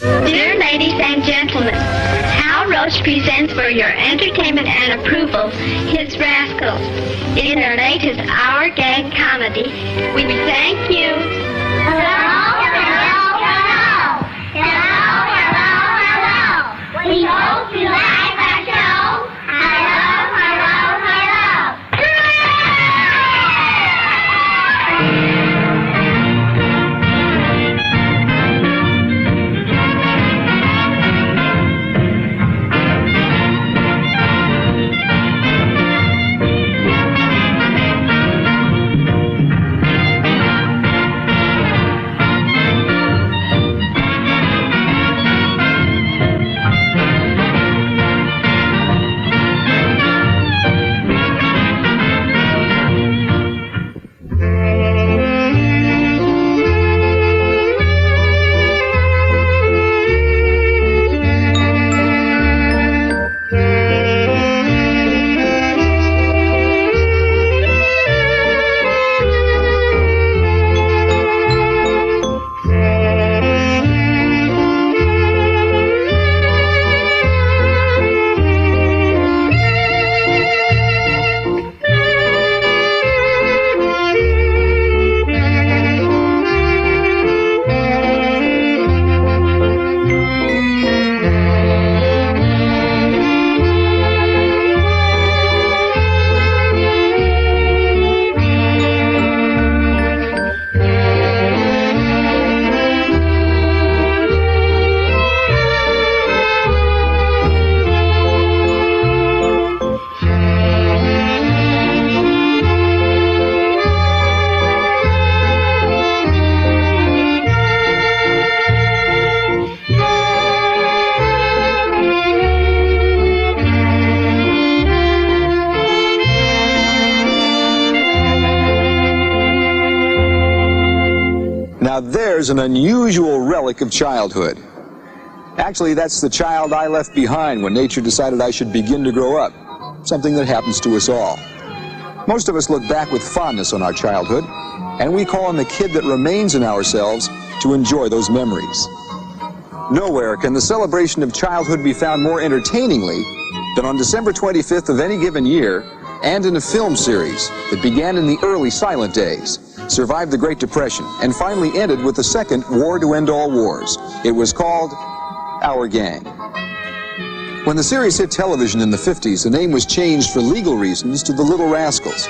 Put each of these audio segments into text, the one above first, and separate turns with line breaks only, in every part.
Dear ladies and gentlemen, Hal Roach presents for your entertainment and approval his Rascals. In their latest Our Gang comedy, we thank you.
Hello, hello, hello. Hello, hello, hello. We hope you like our show. Hello, hello, hello.
Now there's an unusual relic of childhood. Actually, that's the child I left behind when nature decided I should begin to grow up, something that happens to us all. Most of us look back with fondness on our childhood, and we call on the kid that remains in ourselves to enjoy those memories. Nowhere can the celebration of childhood be found more entertainingly than on December 25th of any given year, and in a film series that began in the early silent days, survived the Great Depression, and finally ended with the second war to end all wars. It was called Our Gang. When the series hit television in the 50s, the name was changed for legal reasons to the Little Rascals.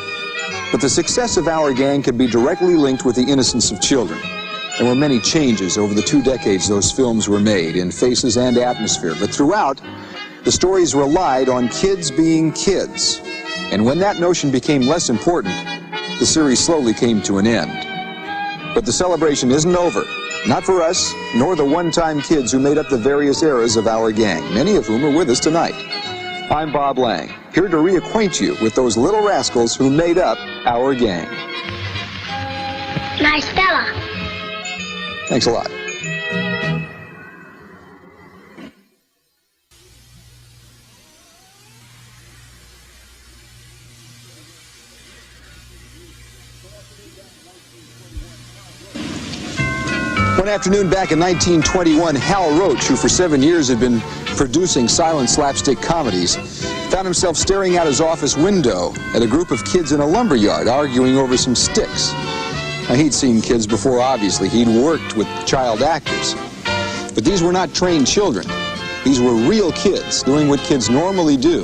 But the success of Our Gang could be directly linked with the innocence of children. There were many changes over the 2 decades those films were made, in faces and atmosphere, but throughout, the stories relied on kids being kids. And when that notion became less important, the series slowly came to an end. But the celebration isn't over. Not for us, nor the one-time kids who made up the various eras of Our Gang, many of whom are with us tonight. I'm Bob Lang, here to reacquaint you with those little rascals who made up Our Gang.
Nice fella.
Thanks a lot. One afternoon back in 1921, Hal Roach, who for 7 years had been producing silent slapstick comedies, found himself staring out his office window at a group of kids in a lumber yard arguing over some sticks. Now, he'd seen kids before, obviously. He'd worked with child actors. But these were not trained children. These were real kids doing what kids normally do,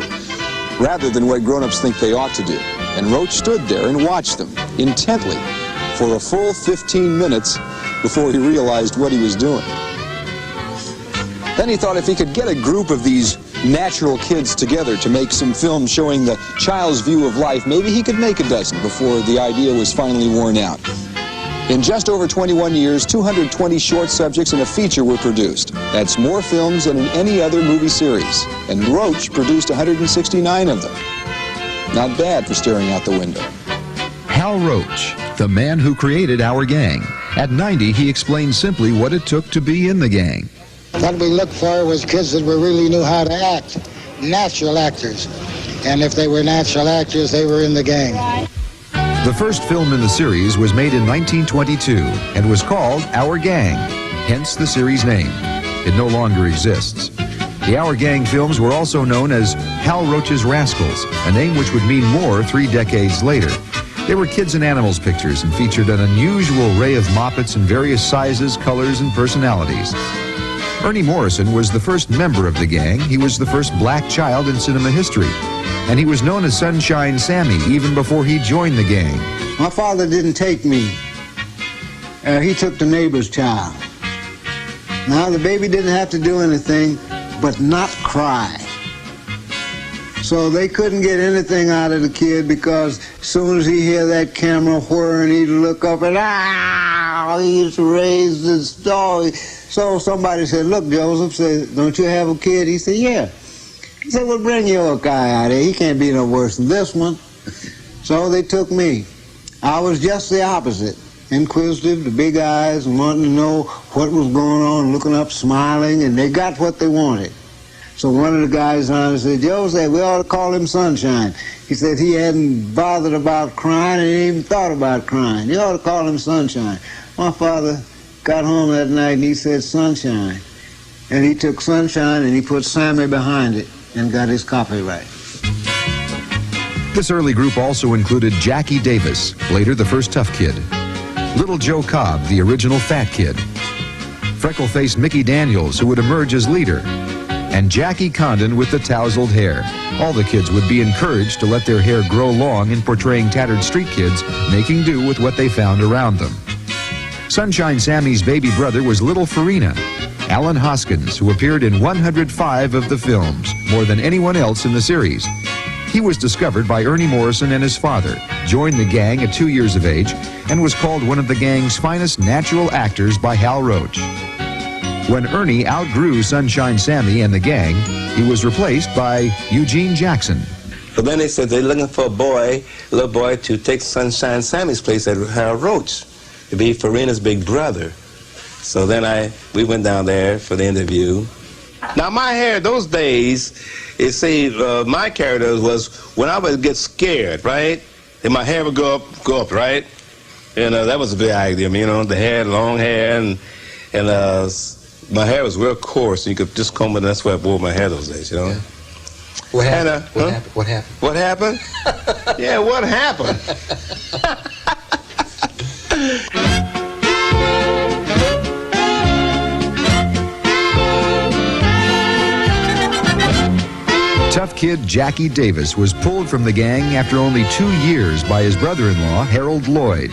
rather than what grown-ups think they ought to do. And Roach stood there and watched them intently for a full 15 minutes before he realized what he was doing. Then he thought if he could get a group of these natural kids together to make some films showing the child's view of life, maybe he could make a dozen before the idea was finally worn out. In just over 21 years, 220 short subjects and a feature were produced. That's more films than in any other movie series. And Roach produced 169 of them. Not bad for staring out the window.
Hal Roach, the man who created Our Gang. At 90, he explained simply what it took to be in the gang.
What we looked for was kids that really knew how to act, natural actors. And if they were natural actors, they were in the gang.
The first film in the series was made in 1922 and was called Our Gang, hence the series name. It no longer exists. The Our Gang films were also known as Hal Roach's Rascals, a name which would mean more 3 decades later. They were kids and animals pictures and featured an unusual array of moppets in various sizes, colors, and personalities. Ernie Morrison was the first member of the gang. He was the first black child in cinema history. And he was known as Sunshine Sammy even before he joined the gang.
My father didn't take me. He took the neighbor's child. Now, the baby didn't have to do anything but not cry. So they couldn't get anything out of the kid because as soon as he hear that camera whirring, he'd look up and, he used to raise his dog. So somebody said, look, Joseph, said, don't you have a kid? He said, yeah. He said, well, bring your guy out here. He can't be no worse than this one. So they took me. I was just the opposite. Inquisitive, the big eyes, and wanting to know what was going on, looking up, smiling, and they got what they wanted. So one of the guys on said, Joe said, we ought to call him Sunshine. He said he hadn't bothered about crying and he even thought about crying. You ought to call him Sunshine. My father got home that night and he said, Sunshine. And he took Sunshine and he put Sammy behind it and got his copyright.
This early group also included Jackie Davis, later the first tough kid, Little Joe Cobb, the original fat kid, freckle-faced Mickey Daniels, who would emerge as leader, and Jackie Condon with the tousled hair. All the kids would be encouraged to let their hair grow long in portraying tattered street kids, making do with what they found around them. Sunshine Sammy's baby brother was Little Farina, Alan Hoskins, who appeared in 105 of the films, more than anyone else in the series. He was discovered by Ernie Morrison and his father, joined the gang at 2 years of age, and was called one of the gang's finest natural actors by Hal Roach. When Ernie outgrew Sunshine Sammy and the gang, he was replaced by Eugene Jackson.
But then they said they're looking for a little boy to take Sunshine Sammy's place at Hal Roach, to be Farina's big brother. So then we went down there for the interview. Now my hair those days, my character was when I would get scared, right? And my hair would go up, right? And that was a big idea, you know, the hair, long hair, and my hair was real coarse. You could just comb it, and that's why I wore my hair those days, you know.
Yeah. What happened? What happened?
What happened? Yeah, what happened?
Tough kid Jackie Davis was pulled from the gang after only 2 years by his brother-in-law, Harold Lloyd,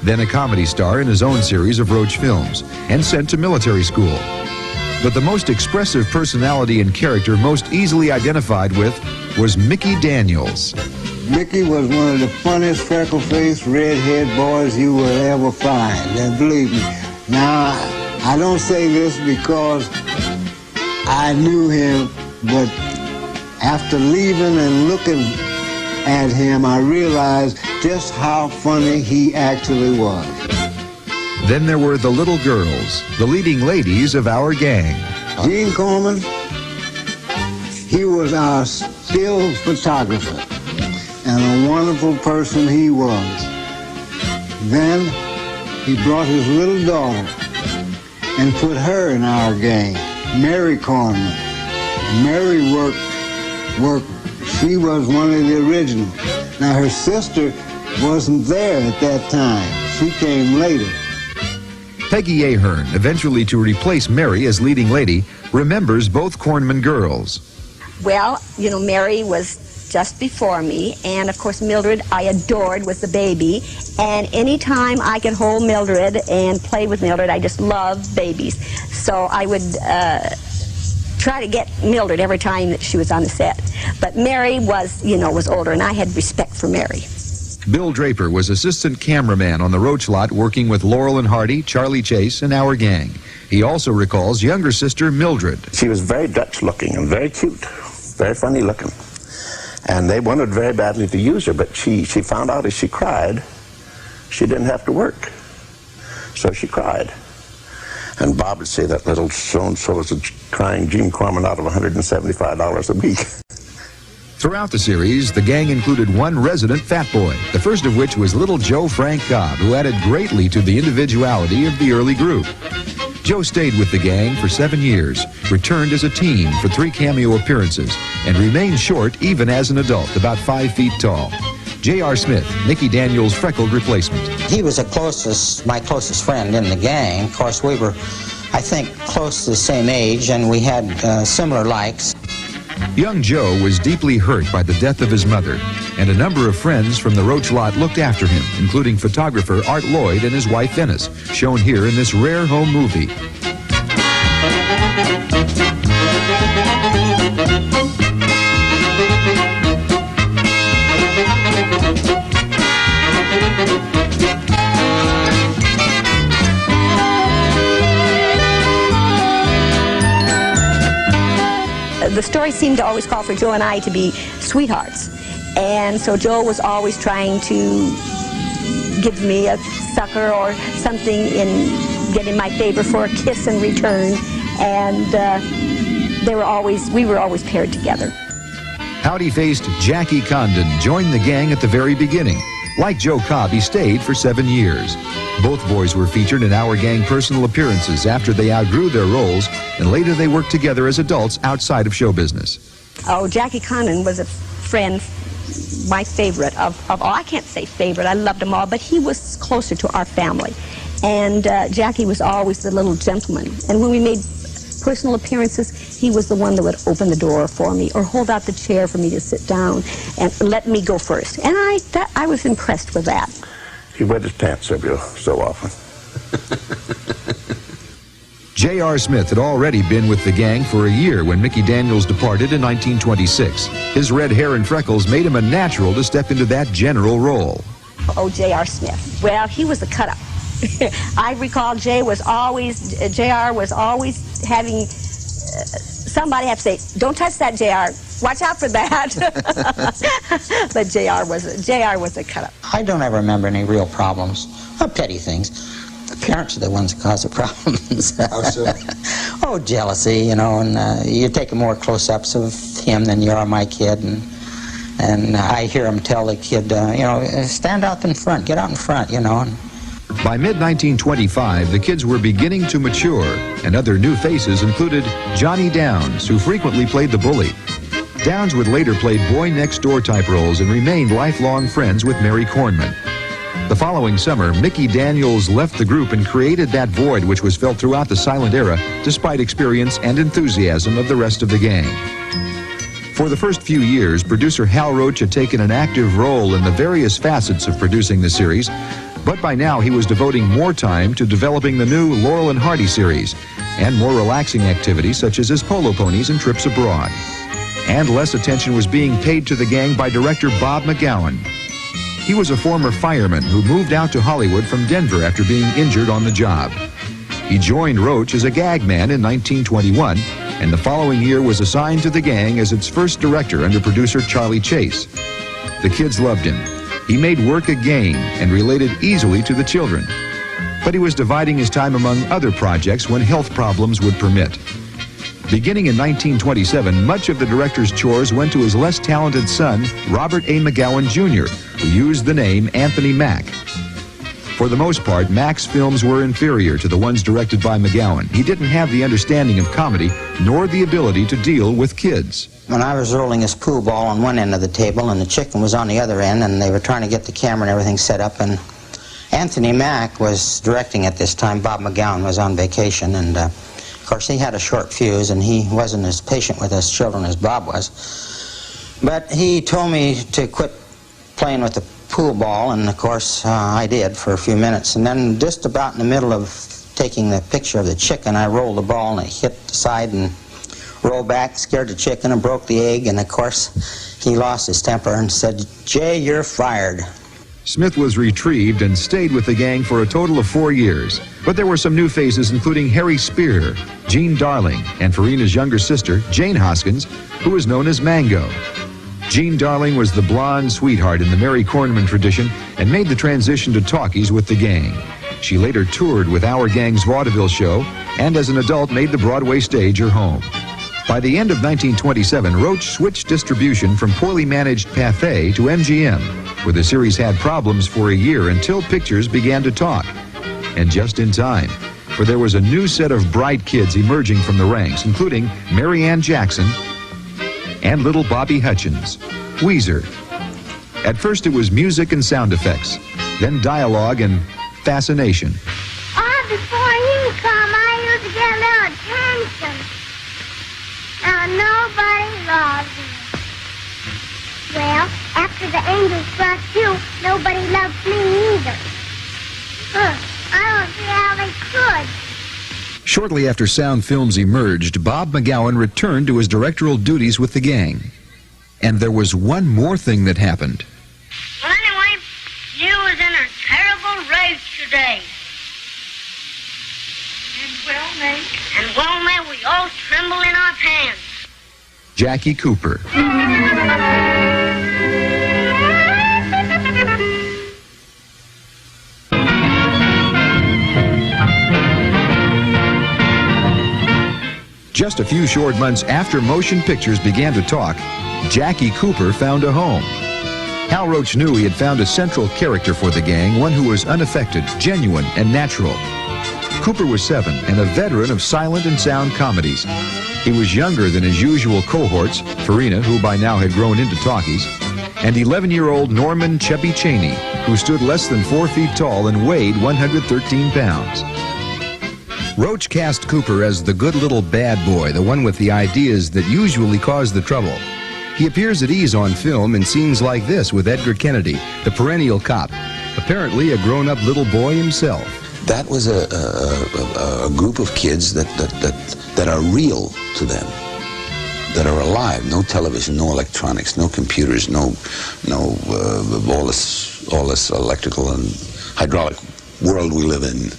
then a comedy star in his own series of Roach films, and sent to military school. But the most expressive personality and character most easily identified with was Mickey Daniels.
Mickey was one of the funniest freckle-faced, red-haired boys you will ever find. And believe me, now, I don't say this because I knew him, but after leaving and looking at him, I realized just how funny he actually was.
Then there were the little girls, the leading ladies of our gang.
Gene Coleman, he was our still photographer, and a wonderful person he was. Then he brought his little daughter and put her in our gang, Mary Corman. Mary worked. She was one of the originals. Now her sister wasn't there at that time. She came later.
Peggy Ahern, eventually to replace Mary as leading lady, remembers both Cornman girls.
Well, you know, Mary was just before me, and of course Mildred I adored with the baby, and anytime I could hold Mildred and play with Mildred, I just loved babies. So I would try to get Mildred every time that she was on the set. But Mary was older, and I had respect for Mary.
Bill Draper was assistant cameraman on the Roach lot, working with Laurel and Hardy, Charlie Chase, and our gang. He also recalls younger sister Mildred.
She was very Dutch looking and very cute, very funny looking. And they wanted very badly to use her, but she found out as she cried, she didn't have to work. So she cried. And Bob would say that little so-and-so was crying Gene Corman out of $175 a week.
Throughout the series, the gang included one resident fat boy, the first of which was little Joe Frank Cobb, who added greatly to the individuality of the early group. Joe stayed with the gang for 7 years, returned as a teen for 3 cameo appearances, and remained short even as an adult, about 5 feet tall. J.R. Smith, Mickey Daniels' freckled replacement.
He was my closest friend in the gang. Of course, we were, I think, close to the same age, and we had similar likes.
Young Joe was deeply hurt by the death of his mother, and a number of friends from the Roach lot looked after him, including photographer Art Lloyd and his wife Venice, shown here in this rare home movie.
The story seemed to always call for Joe and I to be sweethearts. And so Joe was always trying to give me a sucker or something in getting my favor for a kiss in return. And we were always paired together.
Howdy-faced Jackie Condon joined the gang at the very beginning. Like Joe Cobb, he stayed for 7 years. Both boys were featured in Our Gang personal appearances after they outgrew their roles, and later they worked together as adults outside of show business.
Oh, Jackie Condon was a friend, my favorite of all. I can't say favorite, I loved them all, but he was closer to our family. And Jackie was always the little gentleman. And when we made personal appearances, he was the one that would open the door for me or hold out the chair for me to sit down and let me go first. And I was impressed with that.
He wet his pants every so often.
J.R. Smith had already been with the gang for a year when Mickey Daniels departed in 1926. His red hair and freckles made him a natural to step into that general role.
Oh, J.R. Smith. Well, he was a cut-up. I recall J.R. was always having somebody have to say, "Don't touch that, J.R. Watch out for that." But J.R. was a cut-up.
I don't ever remember any real problems, petty things. The parents are the ones that cause the problems.
How so?
Oh, jealousy, you know, and you take more close-ups of him than you are my kid, and I hear him tell the kid, you know, stand out in front, get out in front, you know.
By mid-1925, the kids were beginning to mature, and other new faces included Johnny Downs, who frequently played the bully. Downs would later play boy-next-door type roles and remained lifelong friends with Mary Kornman. The following summer, Mickey Daniels left the group and created that void which was felt throughout the silent era, despite experience and enthusiasm of the rest of the gang. For the first few years, producer Hal Roach had taken an active role in the various facets of producing the series, but by now he was devoting more time to developing the new Laurel and Hardy series and more relaxing activities such as his polo ponies and trips abroad. And less attention was being paid to the gang by director Bob McGowan. He was a former fireman who moved out to Hollywood from Denver after being injured on the job. He joined Roach as a gag man in 1921, and the following year was assigned to the gang as its first director under producer Charlie Chase. The kids loved him. He made work a game and related easily to the children. But he was dividing his time among other projects when health problems would permit. Beginning in 1927, much of the director's chores went to his less talented son, Robert A. McGowan Jr., who used the name Anthony Mack. For the most part, Mack's films were inferior to the ones directed by McGowan. He didn't have the understanding of comedy, nor the ability to deal with kids.
When I was rolling his pool ball on one end of the table and the chicken was on the other end, and they were trying to get the camera and everything set up, and Anthony Mack was directing at this time. Bob McGowan was on vacation, and of course he had a short fuse, and he wasn't as patient with us children as Bob was. But he told me to quit playing with the pool ball, and of course I did for a few minutes. And then just about in the middle of taking the picture of the chicken, I rolled the ball and it hit the side and rolled back, scared the chicken and broke the egg. And of course he lost his temper and said, "Jay, you're fired."
Smith was retrieved and stayed with the gang for a total of 4 years. But there were some new faces, including Harry Spear, Jean Darling, and Farina's younger sister, Jane Hoskins, who was known as Mango. Jean Darling was the blonde sweetheart in the Mary Kornman tradition and made the transition to talkies with the gang. She later toured with Our Gang's vaudeville show and as an adult made the Broadway stage her home. By the end of 1927, Roach switched distribution from poorly managed Pathé to MGM, where the series had problems for a year until pictures began to talk. And just in time, for there was a new set of bright kids emerging from the ranks, including Mary Ann Jackson and little Bobby Hutchins, Weezer. At first it was music and sound effects, then dialogue and fascination.
Oh, before you come, I used to get a little attention. Now nobody loves me. Well, after the angels brought you, nobody loves me either. I don't see how they could.
Shortly after sound films emerged, Bob McGowan returned to his directorial duties with the gang. And there was one more thing that happened.
Well, anyway, you was in a terrible rage today. And well, may we all tremble in our pants.
Jackie Cooper. Just a few short months after motion pictures began to talk, Jackie Cooper found a home. Hal Roach knew he had found a central character for the gang, one who was unaffected, genuine, and natural. Cooper was 7 and a veteran of silent and sound comedies. He was younger than his usual cohorts, Farina, who by now had grown into talkies, and 11-year-old Norman Chubby Cheney, who stood less than 4 feet tall and weighed 113 pounds. Roach cast Cooper as the good little bad boy, the one with the ideas that usually cause the trouble. He appears at ease on film in scenes like this with Edgar Kennedy, the perennial cop, apparently a grown-up little boy himself.
That was a group of kids that are real to them, that are alive. No television, no electronics, no computers, no all this electrical and hydraulic world we live in.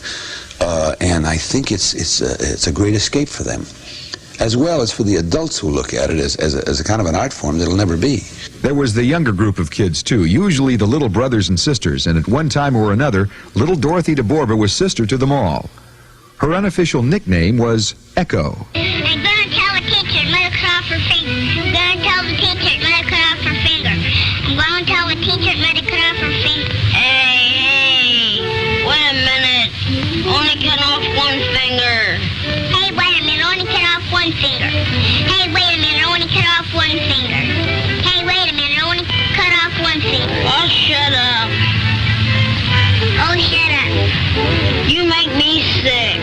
And I think it's a great escape for them, as well as for the adults who look at it as a kind of an art form that'll never be.
There was the younger group of kids, too, usually the little brothers and sisters, and at one time or another, little Dorothy DeBorba was sister to them all. Her unofficial nickname was Echo.
I'm gonna tell the teacher, let her cut off her finger. I'm gonna tell the teacher, let her cut off her finger. I'm gonna tell the teacher, let her cut off her finger. Hey, wait a minute. Only cut off one finger. Hey, wait a minute, only cut off one finger. Hey, wait a minute, only cut off one finger. Hey, wait a minute, only cut off one finger. Oh, shut up. Oh, shut up. You make me sick.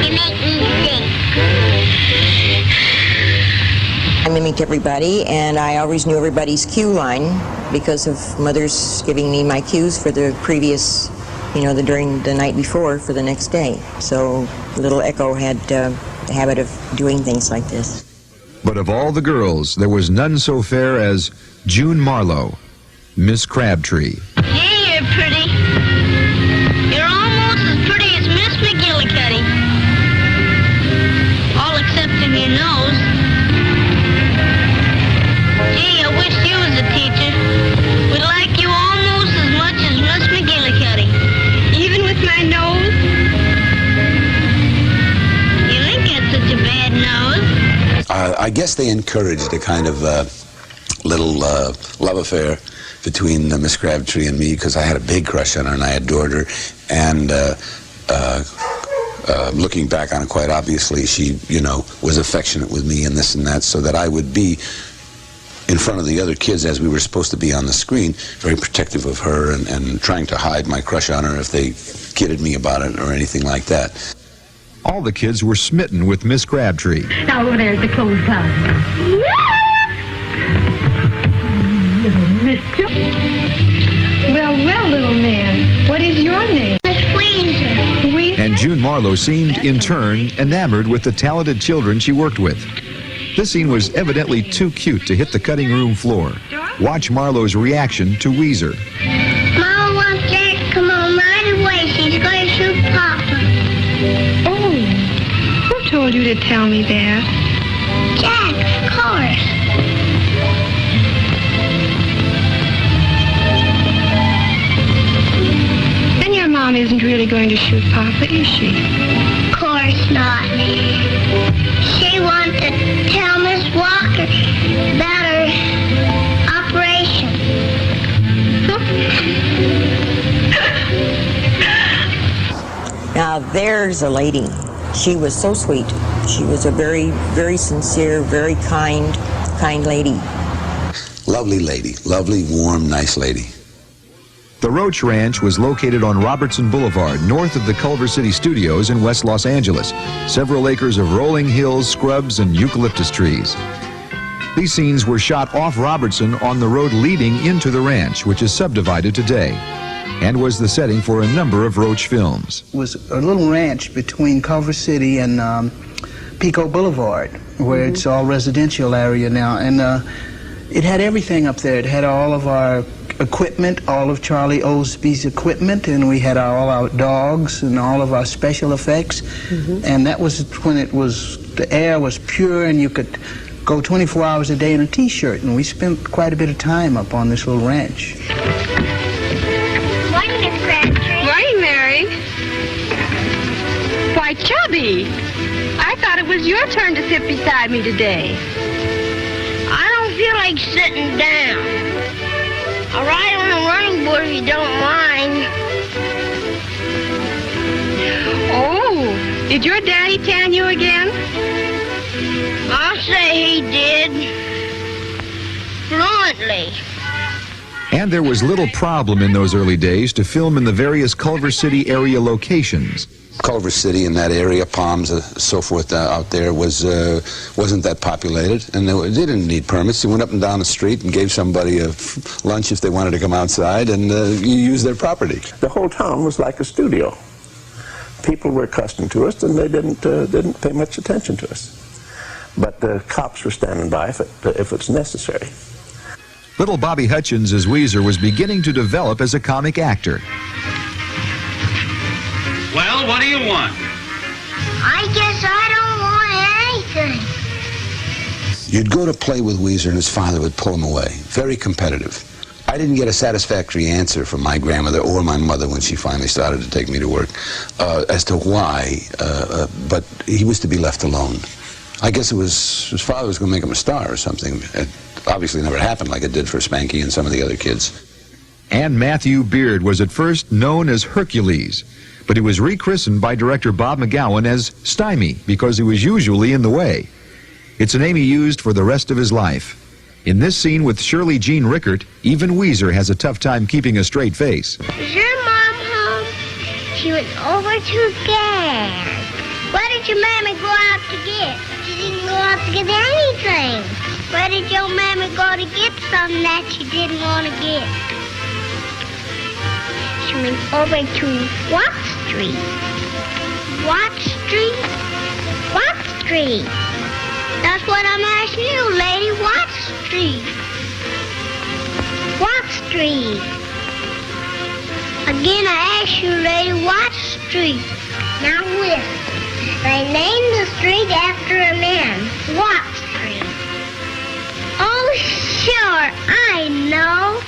You make me sick.
I mimicked everybody, and I always knew everybody's cue line because of mothers giving me my cues for the previous, during the night before for the next day. So little Echo had the habit of doing things like this.
But of all the girls, there was none so fair as June Marlowe, Miss Crabtree.
Hey, you're pretty. You're almost as pretty as Miss McGillicuddy. All except in your nose. Gee, I wish you was a teacher. We'd like you almost as much as Miss McGillicuddy. Even with my nose? You ain't got such a bad nose.
I guess they encouraged a kind of little love affair between Miss Crabtree and me, because I had a big crush on her and I adored her. And looking back on it, quite obviously, she, was affectionate with me and this and that, so that I would be in front of the other kids, as we were supposed to be on the screen, very protective of her and trying to hide my crush on her if they kidded me about it or anything like that.
All the kids were smitten with Miss Crabtree.
Now over there's the clothes closet. Mister. Well, little man. What is your name?
And June Marlowe seemed, in turn, enamored with the talented children she worked with. This scene was evidently too cute to hit the cutting room floor. Watch Marlowe's reaction to Weezer.
Mama wants Jack to come home right away. She's going to shoot Papa.
Oh, who told you to tell me that?
Jack, of course.
And your mom isn't really going to shoot Papa, is she?
Of course not. She wants to tell Miss Walker about her operation.
Now, There's a lady. She was so sweet. She was a very, very sincere, very kind lady.
Lovely lady. Lovely, warm, nice lady.
The Roach Ranch was located on Robertson Boulevard, north of the Culver City Studios in West Los Angeles. Several acres of rolling hills, scrubs, and eucalyptus trees. These scenes were shot off Robertson on the road leading into the ranch, which is subdivided today, and was the setting for a number of Roach films.
It was a little ranch between Culver City and Pico Boulevard, where it's all residential area now, and it had everything up there. It had all of our equipment, all of Charlie Osby's equipment, and we had all our dogs and all of our special effects. And that was when the air was pure and you could go 24 hours a day in a t-shirt, and we spent quite a bit of time up on this little ranch.
Morning, Miss Crabtree.
Morning, Mary. Why, Chubby, I thought it was your turn to sit beside me today.
I don't feel like sitting down. I'll ride on the running board if you don't mind.
Oh, did your daddy tan you again?
I'll say he did. Fluently.
And there was little problem in those early days to film in the various Culver City area locations.
Culver City and that area, Palms, so forth out there, wasn't that populated, and they didn't need permits. You went up and down the street and gave somebody a lunch if they wanted to come outside, and you used their property.
The whole town was like a studio. People were accustomed to us, and they didn't pay much attention to us. But the cops were standing by if it's necessary.
Little Bobby Hutchins as Weezer was beginning to develop as a comic actor.
Well, what do you want?
I guess I don't want anything.
You'd go to play with Weezer, and his father would pull him away. Very competitive. I didn't get a satisfactory answer from my grandmother or my mother when she finally started to take me to work as to why, but he was to be left alone. I guess it was his father was going to make him a star or something. It obviously never happened like it did for Spanky and some of the other kids.
And Matthew Beard was at first known as Hercules, but he was rechristened by director Bob McGowan as Stymie because he was usually in the way. It's a name he used for the rest of his life. In this scene with Shirley Jean Rickert, even Weezer has a tough time keeping a straight face.
Is your mom home? She was over too scared. What did your mammy go out to get? She didn't go out to get anything. Where did your mammy go to get something that she didn't want to get? She went over to what street? What street? What street? That's what I'm asking you, lady. What street? What street? Again, I ask you, lady, what street? Now listen. They named the street after a man. What street? Oh, sure, I know.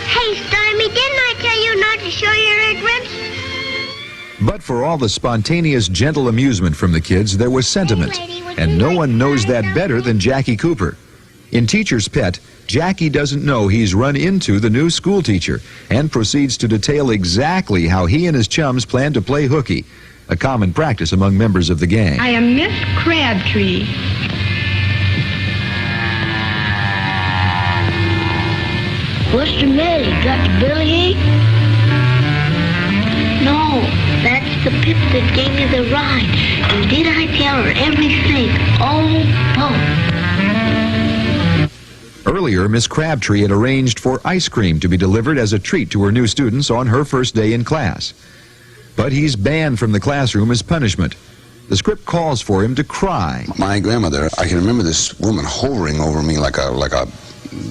Hey, Stymie, didn't I tell you not to show your ignorance?
But for all the spontaneous, gentle amusement from the kids, there was sentiment, and no one knows that better than Jackie Cooper. In Teacher's Pet, Jackie doesn't know he's run into the new school teacher and proceeds to detail exactly how he and his chums plan to play hooky, a common practice among members of the gang.
I am Miss Crabtree.
What's the matter? You got the bellyache? No, that's the pip that gave me the ride. And did I tell her everything? Oh.
Earlier, Miss Crabtree had arranged for ice cream to be delivered as a treat to her new students on her first day in class. But he's banned from the classroom as punishment. The script calls for him to cry.
My grandmother, I can remember this woman hovering over me like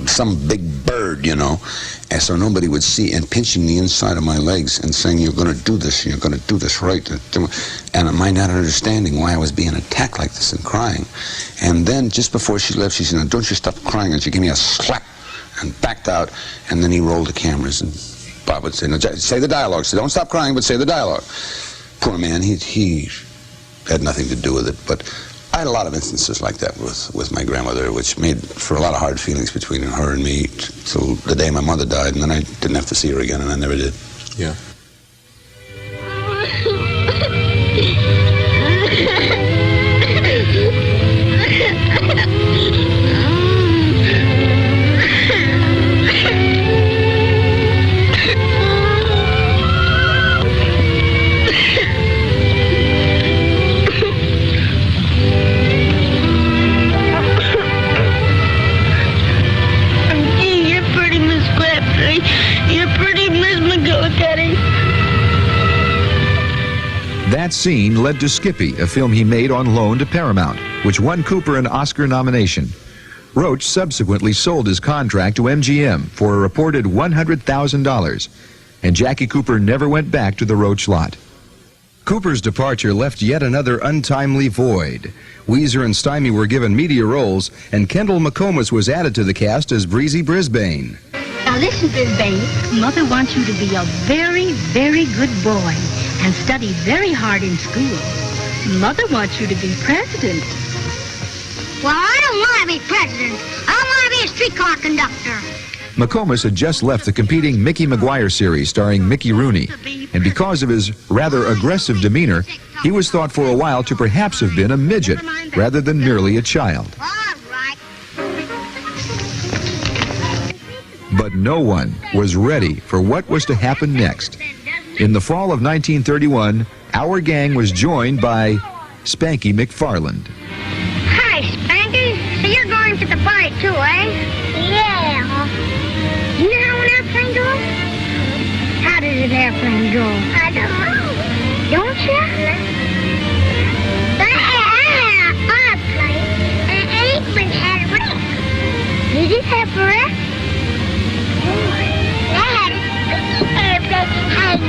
some big bird, you know, and so nobody would see, and pinching the inside of my legs and saying, "You're going to do this, you're going to do this right," and my not understanding why I was being attacked like this and crying. And then just before she left, she said, "Now, don't you stop crying," and she gave me a slap and backed out, and then he rolled the cameras, and Bob would say, "No, say the dialogue. Say, don't stop crying, but say the dialogue." Poor man, he had nothing to do with it, but I had a lot of instances like that with my grandmother, which made for a lot of hard feelings between her and me till the day my mother died, and then I didn't have to see her again, and I never did.
Yeah.
scene led to Skippy, a film he made on loan to Paramount, which won Cooper an Oscar nomination. Roach subsequently sold his contract to MGM for a reported $100,000, and Jackie Cooper never went back to the Roach lot. Cooper's departure left yet another untimely void. Weezer and Stymie were given media roles, and Kendall McComas was added to the cast as Breezy Brisbane.
Now listen, Brisbane, Mother wants you to be a very, very good boy and study very hard in school. Mother wants you to be president.
Well, I don't want to be president. I want to be a streetcar conductor.
McComas had just left the competing Mickey Maguire series starring Mickey Rooney, and because of his rather aggressive demeanor, he was thought for a while to perhaps have been a midget rather than merely a child. But no one was ready for what was to happen next. In the fall of 1931, our gang was joined by Spanky McFarland.
Hi, Spanky. So you're going to the party too, eh? Yeah. You know how an airplane goes? How does an airplane go? I don't know. Don't you? I had a airplane, and it even had a wreck. Did it have a wreck? I had a airplane, had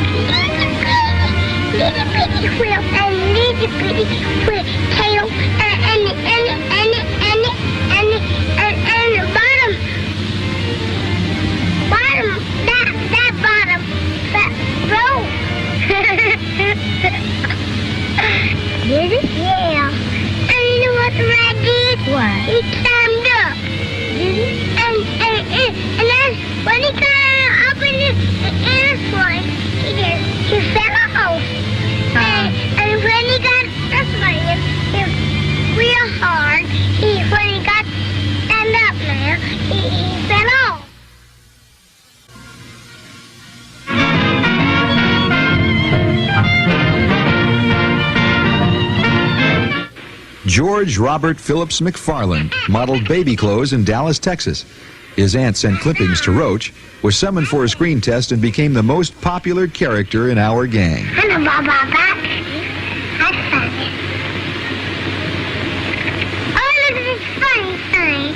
little bitty wheel, and little bitty wheel tail, and the bottom, that bottom, that row. Did it? Yeah. And you know what the rat did? What? He climbed up. Did he? And then when he got up in the airplane, he fell off. And when he got this plane, it was real hard. When he got stand up there, he fell off.
George Robert Phillips McFarland modeled baby clothes in Dallas, Texas. His aunt sent clippings to Roach, was summoned for a screen test, and became the most popular character in our gang.
Hello, Baba. That's funny. Oh, look at this funny thing.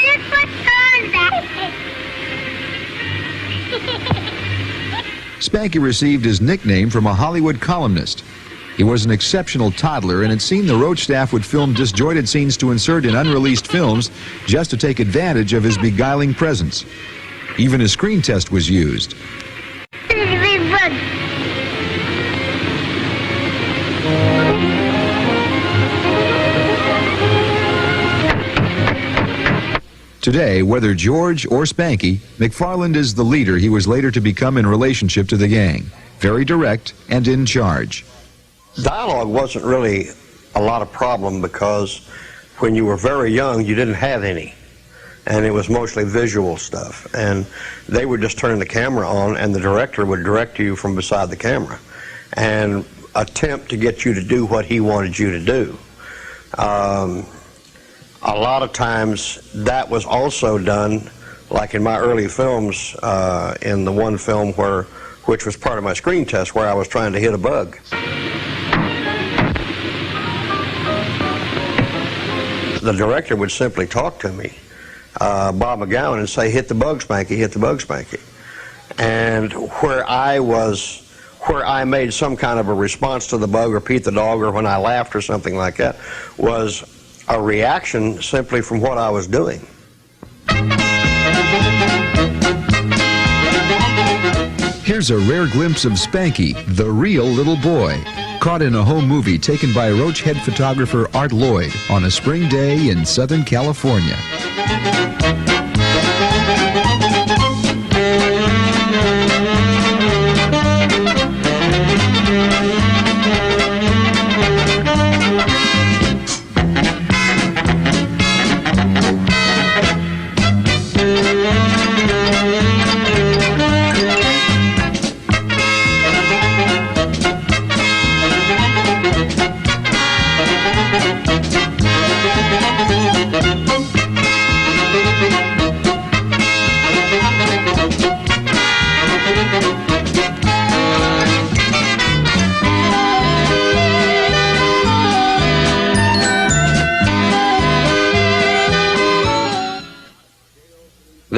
Look what's on that.
Spanky received his nickname from a Hollywood columnist. He was an exceptional toddler, and it seemed the Roach staff would film disjointed scenes to insert in unreleased films just to take advantage of his beguiling presence. Even a screen test was used. Today, whether George or Spanky, McFarland is the leader he was later to become in relationship to the gang. Very direct and in charge.
Dialogue wasn't really a lot of problem because when you were very young, you didn't have any. And it was mostly visual stuff. And they would just turn the camera on, and the director would direct you from beside the camera and attempt to get you to do what he wanted you to do. A lot of times that was also done, like in my early films, in the one film which was part of my screen test, where I was trying to hit a bug. The director would simply talk to me, Bob McGowan, and say, "Hit the bug, Spanky, hit the bug, Spanky." And where I made some kind of a response to the bug, or Pete the dog, or when I laughed or something like that, was a reaction simply from what I was doing.
Here's a rare glimpse of Spanky, the real little boy, caught in a home movie taken by Roach head photographer Art Lloyd on a spring day in Southern California.
Thank you.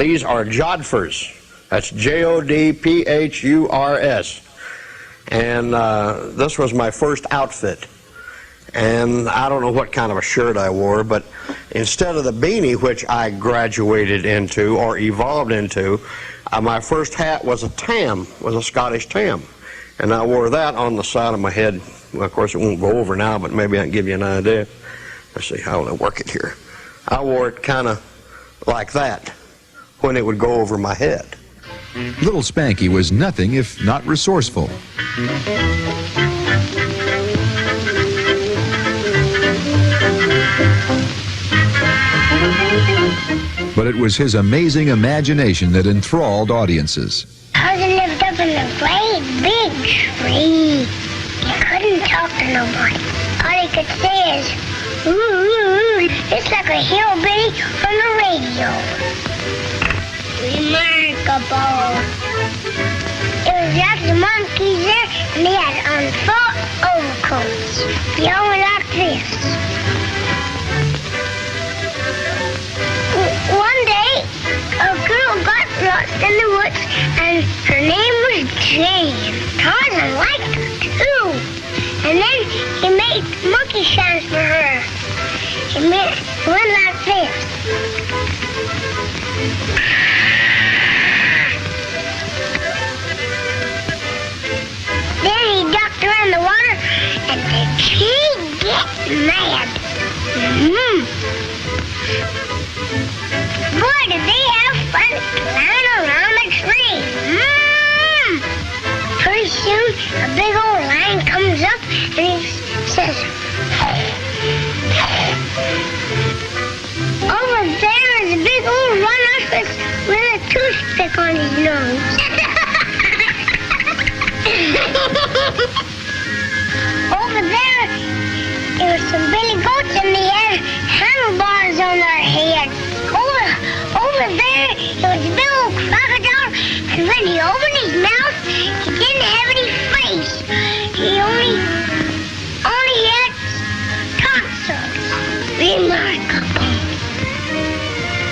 These are Jodhpurs. That's Jodphurs. And this was my first outfit. And I don't know what kind of a shirt I wore, but instead of the beanie, which I graduated into or evolved into, my first hat was a tam, was a Scottish tam. And I wore that on the side of my head. Well, of course, it won't go over now, but maybe I can give you an idea. Let's see, how will I work it here? I wore it kind of like that when it would go over my head.
Little Spanky was nothing if not resourceful. But it was his amazing imagination that enthralled audiences.
Cousin lived up in a great big tree. He couldn't talk to nobody. All he could say is, ooh, it's like a hillbilly on the radio. Remarkable. It was like the monkeys there, and they had on full overcoats. They all went like this. One day, a girl got lost in the woods, and her name was Jane. Tarzan liked her, too. And then he made monkey sounds for her. He went like this. Then he ducked around the water, and did she get mad? Boy, did they have fun climbing around the tree. Pretty soon, a big old lion comes up and he says, over there is a big old rhinoceros with a toothpick on his nose. Over there were some billy goats and they had handlebars on their heads. Over there, there was a big old crocodile, and when he opened his mouth, he didn't have any face. He only had tonsils. Remarkable.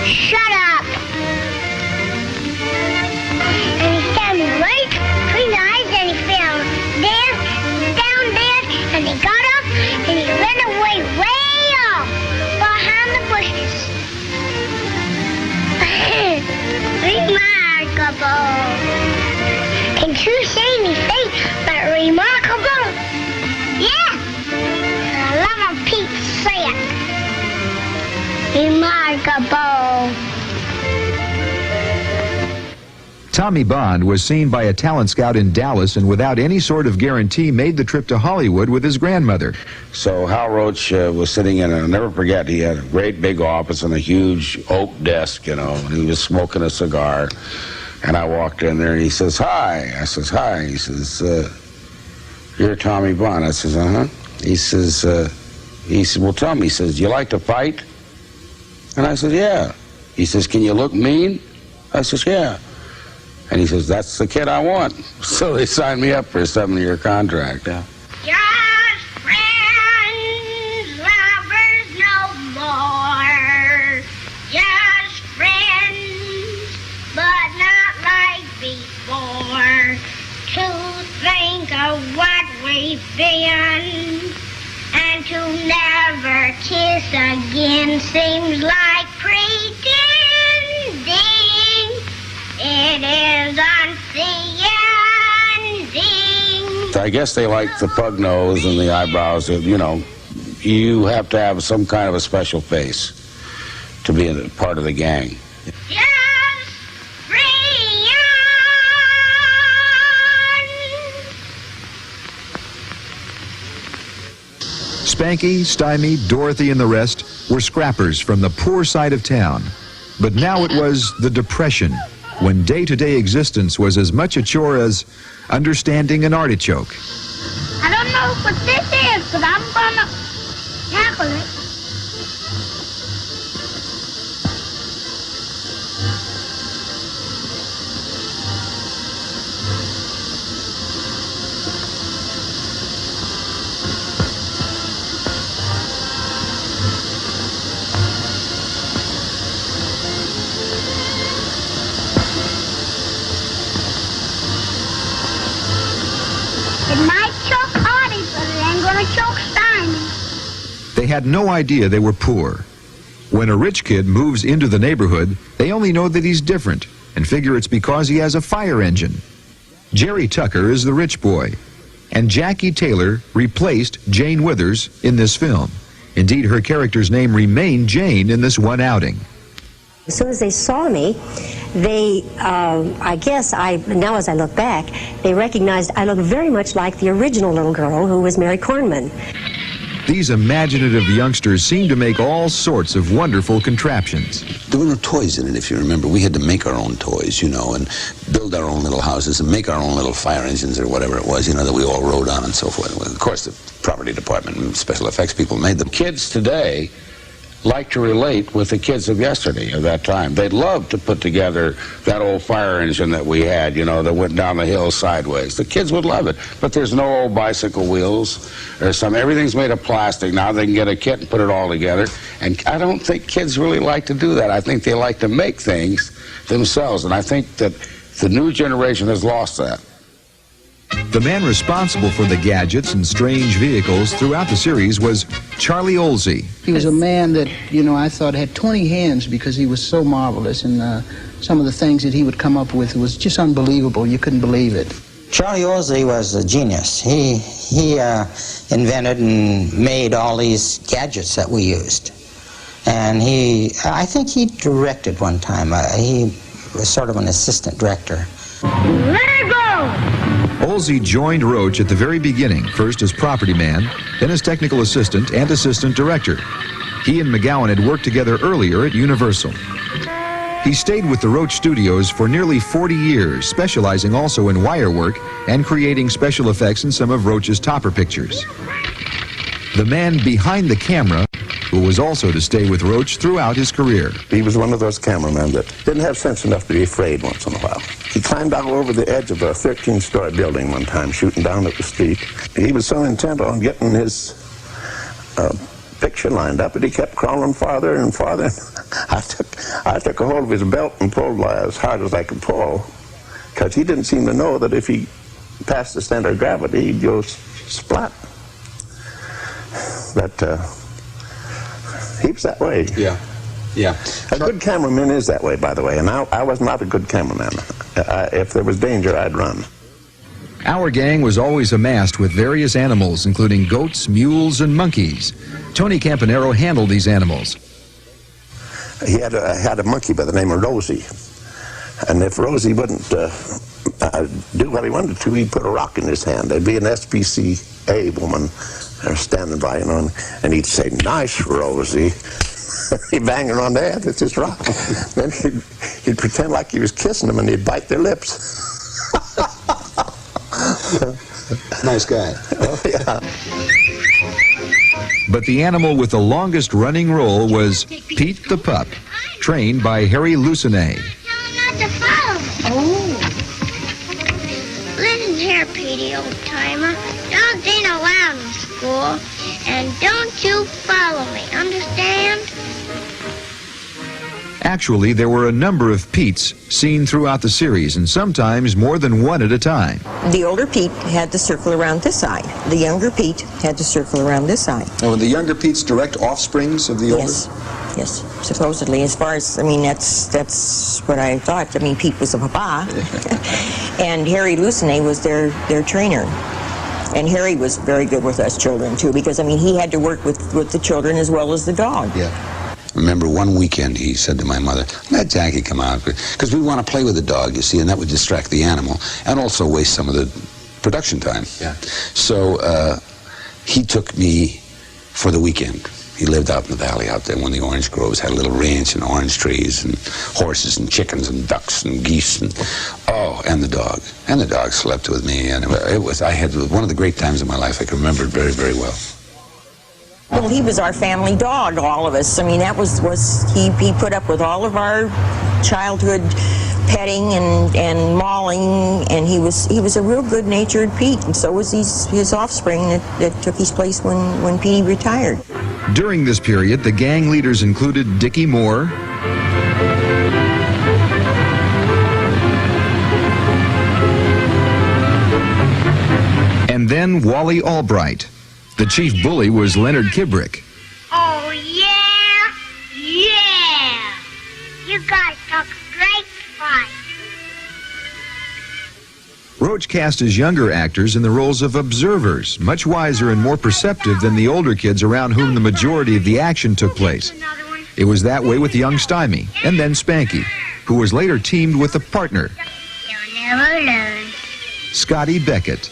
Shut up. And he stabbed him right between the eyes, and he fell there, down there, and he got up, and he ran away way off behind the bushes. Remarkable. Can you say anything but remarkable? Yeah. I love a Pete say it. Remarkable.
Tommy Bond was seen by a talent scout in Dallas and without any sort of guarantee made the trip to Hollywood with his grandmother.
So Hal Roach was sitting in, and I'll never forget, he had a great big office and a huge oak desk, you know, and he was smoking a cigar. And I walked in there and he says, hi. I says, hi. He says, you're Tommy Bond. I says, uh-huh. He says, well, tell me, he says, do you like to fight? And I said, yeah. He says, can you look mean? I says, yeah. And he says, that's the kid I want. So they signed me up for a 7-year contract. Yeah.
Just friends, lovers no more. Just friends, but not like before. To think of what we've been and to never kiss again seems like pretending. It is on the ending.
I guess they like the pug nose and the eyebrows. You know, you have to have some kind of a special face to be a part of the gang.
Just free
Spanky, Stymie, Dorothy, and the rest were scrappers from the poor side of town. But now it was the Depression, when day-to-day existence was as much a chore as understanding an artichoke.
I don't know what this is, but I'm gonna tackle it. It might choke Artie, but it ain't gonna choke Steiny.
They had no idea they were poor. When a rich kid moves into the neighborhood, they only know that he's different and figure it's because he has a fire engine. Jerry Tucker is the rich boy, and Jackie Taylor replaced Jane Withers in this film. Indeed, her character's name remained Jane in this one outing.
As soon as they saw me, they, now as I look back, they recognized I looked very much like the original little girl who was Mary Kornman.
These imaginative youngsters seem to make all sorts of wonderful contraptions.
There were no toys in it, if you remember. We had to make our own toys, and build our own little houses and make our own little fire engines or whatever it was, that we all rode on and so forth. Of course, the property department and special effects people made them.
Kids today like to relate with the kids of yesterday, of that time. They'd love to put together that old fire engine that we had, that went down the hill sideways. The kids would love it, but there's no old bicycle wheels or everything's made of plastic. Now they can get a kit and put it all together, and I don't think kids really like to do that. I think they like to make things themselves, and I think that the new generation has lost that.
The man responsible for the gadgets and strange vehicles throughout the series was Charlie Olsey.
He was a man that, I thought had 20 hands because he was so marvelous, and some of the things that he would come up with was just unbelievable. You couldn't believe it.
Charlie Olsey was a genius. He invented and made all these gadgets that we used. And I think he directed one time. He was sort of an assistant director.
Olsey joined Roach at the very beginning, first as property man, then as technical assistant and assistant director. He and McGowan had worked together earlier at Universal. He stayed with the Roach Studios for nearly 40 years, specializing also in wire work and creating special effects in some of Roach's topper pictures. The man behind the camera, who was also to stay with Roach throughout his career.
He was one of those cameramen that didn't have sense enough to be afraid once in a while. He climbed out over the edge of a 13-story building one time, shooting down at the street. He was so intent on getting his picture lined up that he kept crawling farther and farther. I took a hold of his belt and pulled as hard as I could pull, because he didn't seem to know that if he passed the center of gravity, he'd go splat. But he was that way.
Yeah.
A good cameraman is that way, by the way, and I was not a good cameraman. If there was danger, I'd run.
Our gang was always amassed with various animals, including goats, mules, and monkeys. Tony Campanero handled these animals.
He had a monkey by the name of Rosie, and if Rosie wouldn't do what he wanted to, he'd put a rock in his hand. There'd be an SPCA woman standing by, and he'd say, "Nice, Rosie." He'd bang her on the head with his rock. Then he'd pretend like he was kissing them, and he'd bite their lips.
Nice guy.
Oh, yeah.
But the animal with the longest running role was Pete the Pup, trained by Harry Lucene.
Not to follow me. Oh. Listen here, Petey, old timer. Dogs ain't allowed in school, and don't you follow me. Understand?
Actually, there were a number of Petes seen throughout the series, and sometimes more than one at a time.
The older Pete had to circle around this side. The younger Pete had to circle around this side.
And were the younger Pete's direct offsprings of the older?
Yes, supposedly. As far as, that's what I thought. Pete was a papa, and Harry Lucene was their trainer. And Harry was very good with us children, too, because, he had to work with the children as well as the dog.
Yeah. Remember one weekend he said to my mother, "Let Jackie come out, because we want to play with the dog, you see, and that would distract the animal and also waste some of the production time."
Yeah.
So he took me for the weekend. He lived out in the valley out there when the orange groves, had a little ranch and orange trees and horses and chickens and ducks and geese and the dog. And the dog slept with me, and I had one of the great times of my life. I can remember it very, very well.
Well, he was our family dog, all of us. That he put up with all of our childhood petting and mauling, and he was a real good-natured Pete, and so was his offspring that took his place when Petey retired.
During this period, the gang leaders included Dickie Moore, and then Wally Albright. The chief bully was Leonard Kibrick.
Oh, yeah? Yeah! You guys took great fun.
Roach cast his younger actors in the roles of observers, much wiser and more perceptive than the older kids around whom the majority of the action took place. It was that way with young Stymie, and then Spanky, who was later teamed with a partner,
You'll never learn.
Scotty Beckett.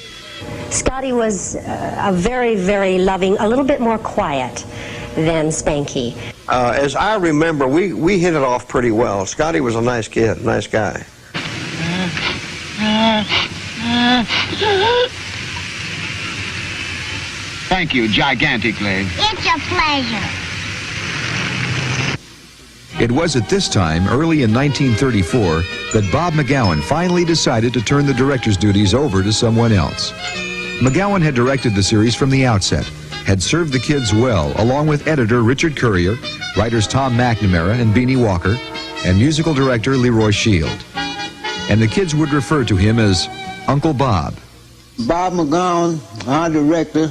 Scotty was a very, very loving, a little bit more quiet than Spanky.
As I remember, we hit it off pretty well. Scotty was a nice kid, nice guy.
Thank you, gigantically.
It's a pleasure.
It was at this time, early in 1934, that Bob McGowan finally decided to turn the director's duties over to someone else. McGowan had directed the series from the outset, had served the kids well, along with editor Richard Currier, writers Tom McNamara and Beanie Walker, and musical director Leroy Shield. And the kids would refer to him as Uncle Bob.
Bob McGowan, our director,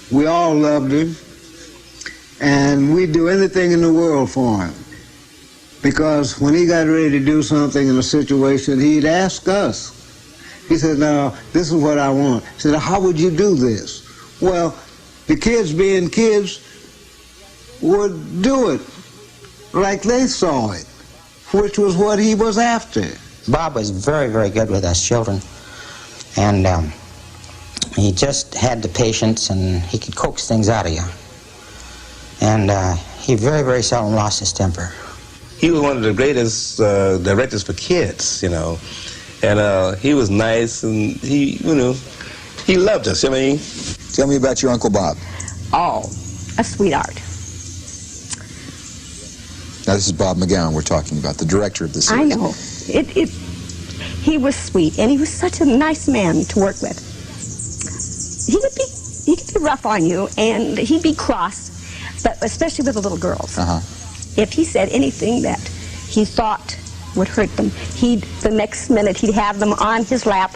we all loved him, and we'd do anything in the world for him. Because when he got ready to do something in a situation, he'd ask us. He said, "Now, this is what I want." He said, "How would you do this?" Well, the kids being kids would do it like they saw it, which was what he was after.
Bob was very, very good with us children. And he just had the patience, and he could coax things out of you. And he very, very seldom lost his temper.
He was one of the greatest directors for kids, you know. And he was nice, and he loved us. I mean,
tell me about your Uncle Bob.
Oh, a sweetheart.
Now, this is Bob McGowan we're talking about, the director of the series.
I know. He was sweet, and he was such a nice man to work with. He could be rough on you, and he'd be cross, but especially with the little girls. If he said anything that he thought would hurt them, the next minute he'd have them on his lap,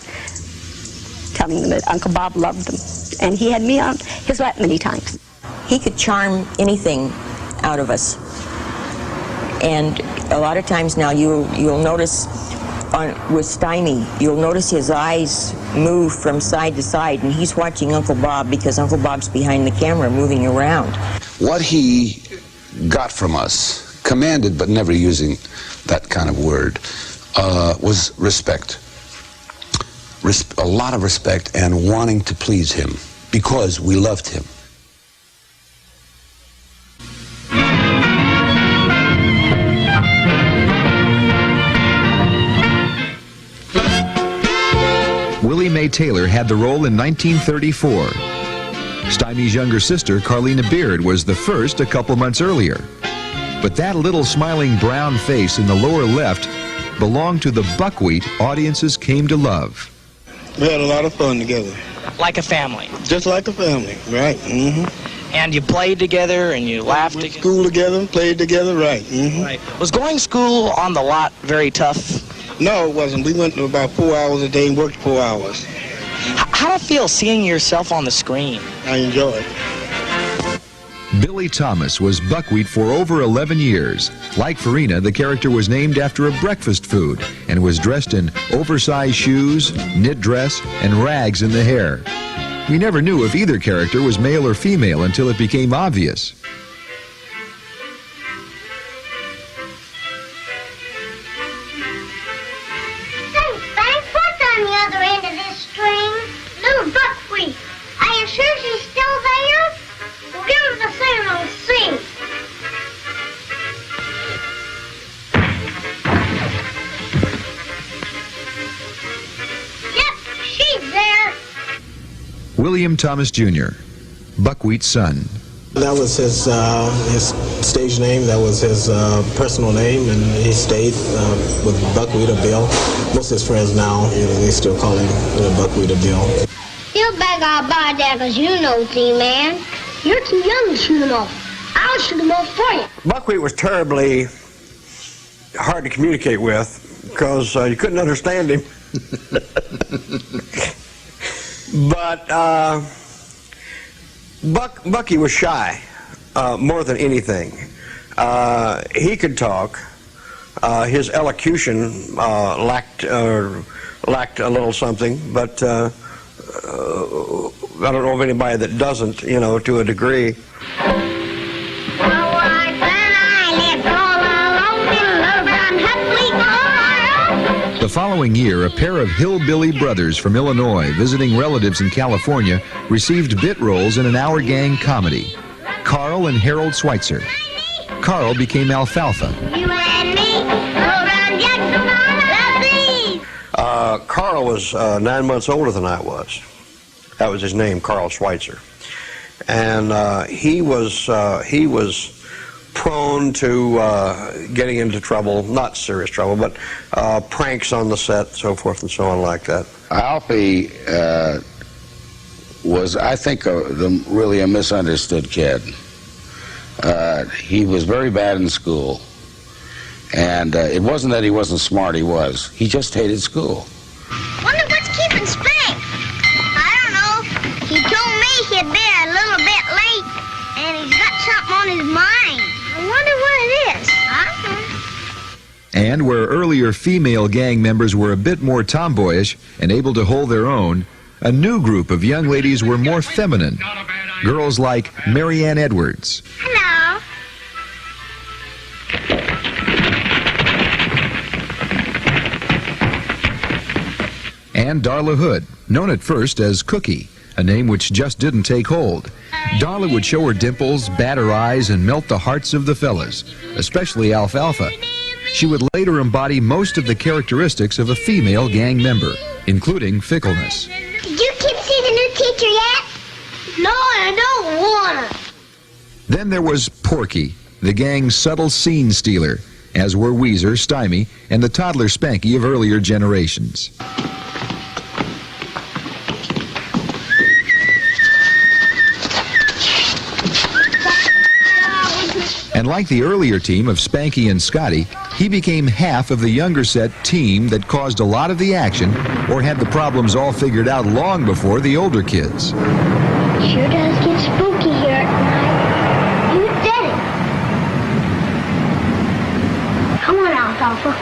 telling them that Uncle Bob loved them. And he had me on his lap many times.
He could charm anything out of us. And a lot of times now you'll notice with Stymie, you'll notice his eyes move from side to side, and he's watching Uncle Bob because Uncle Bob's behind the camera moving around.
What he got from us, commanded but never using that kind of word, was respect. A lot of respect and wanting to please him because we loved him.
Willie Mae Taylor had the role in 1934. Stymie's younger sister, Carlina Beard, was the first a couple months earlier. But that little smiling brown face in the lower left belonged to the buckwheat audiences came to love.
We had a lot of fun together.
Like a family.
Just like a family, right.
And you played together and you laughed together.
School together, played together, right.
Right. Was going school on the lot very tough?
No, it wasn't. We went about 4 hours a day and worked 4 hours.
How did it feel seeing yourself on the screen?
I enjoy it.
Billy Thomas was buckwheat for over 11 years. Like Farina, the character was named after a breakfast food and was dressed in oversized shoes, knit dress, and rags in the hair. We never knew if either character was male or female until it became obvious.
What's on the other end of this string? Little buckwheat. Are you sure she's still there? Well, give her the signal and see. Yep, she's there.
William Thomas Jr., Buckwheat's son.
That was his stage name. That was his personal name, and he stayed with Buckwheat or Bill. Most of his friends now, they still call him Buckwheat or Bill.
You beg our buy that because you know, T-Man. You're too young to shoot 'em off. I'll shoot 'em off for you.
Buckwheat was terribly hard to communicate with because you couldn't understand him. But Bucky was shy more than anything. He could talk. His elocution lacked a little something, but I don't know of anybody that doesn't, you know, to a degree.
The following year, a pair of hillbilly brothers from Illinois visiting relatives in California received bit roles in an Our Gang comedy. Carl and Harold Schweitzer. Carl became Alfalfa.
Carl was 9 months older than I was. That was his name, Carl Schweitzer. And he was prone to getting into trouble, not serious trouble, but pranks on the set, so forth and so on like that.
Alfie was, I think, really a misunderstood kid. He was very bad in school. And it wasn't that he wasn't smart, he just hated school.
Wonder what's keeping Spank? I don't know. He told me he'd be a little bit late, and he's got something on his mind. I wonder what it is. I don't know.
And where earlier female gang members were a bit more tomboyish and able to hold their own, a new group of young ladies were more feminine. Girls like Marianne Edwards.
Hello.
And Darla Hood, known at first as Cookie, a name which just didn't take hold. Darla would show her dimples, bat her eyes, and melt the hearts of the fellas, especially Alfalfa. She would later embody most of the characteristics of a female gang member, including fickleness.
Did you keep seeing the new teacher yet? No, I don't wanna.
Then there was Porky, the gang's subtle scene stealer, as were Weezer, Stymie, and the toddler Spanky of earlier generations. And like the earlier team of Spanky and Scotty, he became half of the younger set team that caused a lot of the action or had the problems all figured out long before the older kids.
Sure does get spooky here at night. Who did it? Come on, Alfalfa.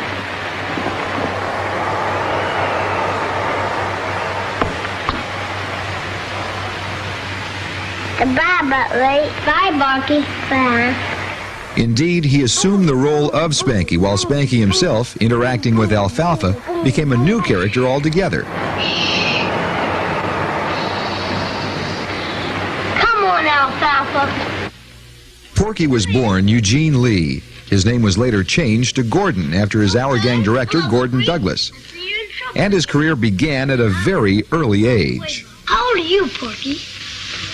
Goodbye, Buttley. Bye, Barky. Bye.
Indeed, he assumed the role of Spanky, while Spanky himself, interacting with Alfalfa, became a new character altogether.
Come on, Alfalfa.
Porky was born Eugene Lee. His name was later changed to Gordon after his Our Gang director, Gordon Douglas. And his career began at a very early age.
How old are you, Porky?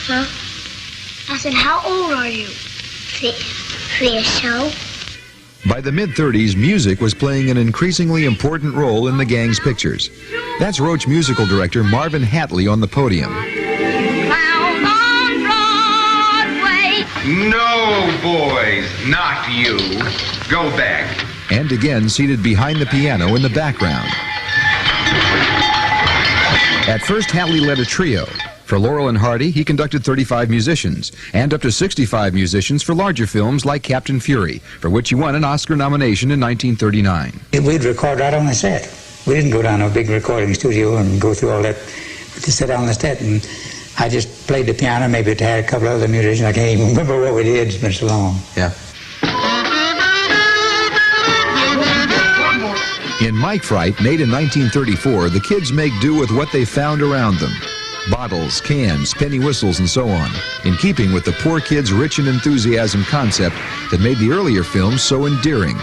Huh? I said, how old are you? So.
By the mid-30s, music was playing an increasingly important role in the gang's pictures. That's Roach musical director Marvin Hatley on the podium.
Clown on Broadway.
No, boys, not you. Go back.
And again seated behind the piano in the background. At first, Hatley led a trio. For Laurel and Hardy, he conducted 35 musicians, and up to 65 musicians for larger films like Captain Fury, for which he won an Oscar nomination in 1939.
We'd record right on the set. We didn't go down to a big recording studio and go through all that. But to sit down on the set, and I just played the piano, maybe it had a couple of other musicians. I can't even remember what we did. It's been so long.
Yeah. In Mike Fright, made in 1934, the kids make do with what they found around them. Bottles, cans, penny whistles, and so on, in keeping with the poor kids' rich and enthusiasm concept that made the earlier films so endearing.